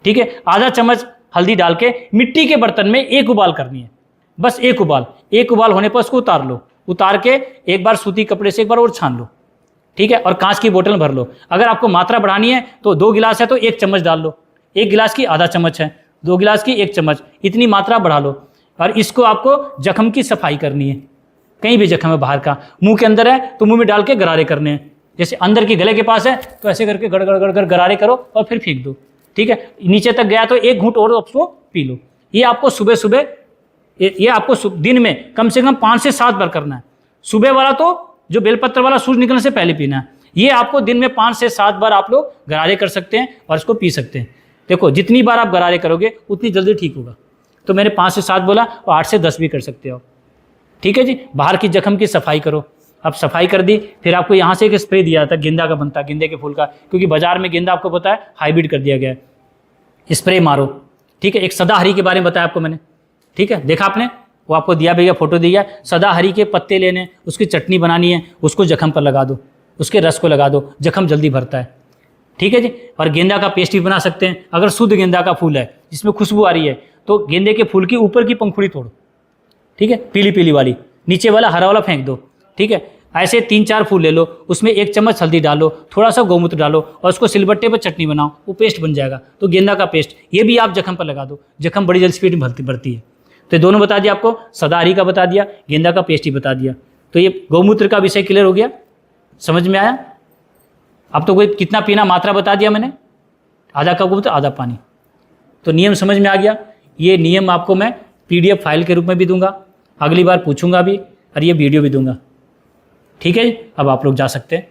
ठीक है, आधा चम्मच हल्दी डाल के मिट्टी के बर्तन में 1 उबाल करनी है, बस 1 उबाल। 1 उबाल होने पर उसको उतार लो, उतार के एक बार सूती कपड़े से एक बार और छान लो। ठीक है, और कांच की बोतल में भर लो। अगर आपको मात्रा बढ़ानी है तो 2 गिलास है तो 1 चम्मच डाल लो, 1 गिलास की आधा चम्मच है, 2 गिलास की 1 चम्मच, इतनी मात्रा बढ़ा लो। और इसको आपको जख्म की सफाई करनी है। कहीं भी जख्म है बाहर का, मुंह के अंदर है तो मुंह में डाल के गरारे करने हैं। जैसे अंदर के गले के पास है तो ऐसे करके गड़ गड़ गड़ गड़ गरारे करो और फिर फेंक दो। ठीक है, नीचे तक गया तो 1 घूंट और उसको पी लो। ये आपको सुबह सुबह, ये आपको दिन में कम से कम 5 से 7 बार करना है। सुबह वाला तो जो बेलपत्र वाला सूरज निकलने से पहले पीना है। ये आपको दिन में 5 से 7 बार आप लोग गरारे कर सकते हैं और इसको पी सकते हैं। देखो, जितनी बार आप गरारे करोगे उतनी जल्दी ठीक होगा। तो मैंने 5 से 7 बोला और 8 से 10 भी कर सकते हो। ठीक है जी, बाहर की जख्म की सफाई करो। अब सफाई कर दी, फिर आपको यहाँ से एक स्प्रे दिया था, गेंदा का बनता, गेंदे के फूल का, क्योंकि बाजार में गेंदा आपको पता है हाइब्रिड कर दिया गया है। स्प्रे मारो। ठीक है, एक सदाहरी के बारे में बताया आपको मैंने। ठीक है, देखा आपने, वो आपको दिया भैया, फोटो दिया। सदाहरी के पत्ते लेने, उसकी चटनी बनानी है, उसको जख्म पर लगा दो, उसके रस को लगा दो, जख्म जल्दी भरता है। ठीक है जी, और गेंदा का पेस्ट भी बना सकते हैं। अगर शुद्ध गेंदा का फूल है जिसमें खुशबू आ रही है तो गेंदे के फूल की ऊपर की पंखुड़ी तोड़ो। ठीक है, पीली पीली वाली, नीचे वाला हरा वाला फेंक दो। ठीक है, ऐसे 3-4 फूल ले लो, उसमें 1 चम्मच हल्दी डालो, थोड़ा सा गौमूत्र डालो और उसको सिलबट्टे पर चटनी बनाओ, वो पेस्ट बन जाएगा। तो गेंदा का पेस्ट ये भी आप जख्म पर लगा दो, जख्म बड़ी जल्दी स्पीड में भरती है। तो ये दोनों बता दिया आपको, सदाहरी का बता दिया, गेंदा का पेस्ट ही बता दिया। तो ये गौमूत्र का विषय क्लियर हो गया, समझ में आया। अब तो कोई कितना पीना मात्रा बता दिया मैंने, आधा कप गौमूत्र आधा पानी। तो नियम समझ में आ गया। ये नियम आपको मैं PDF फाइल के रूप में भी दूंगा, अगली बार पूछूंगा भी, और ये वीडियो भी दूंगा। ठीक है, अब आप लोग जा सकते हैं।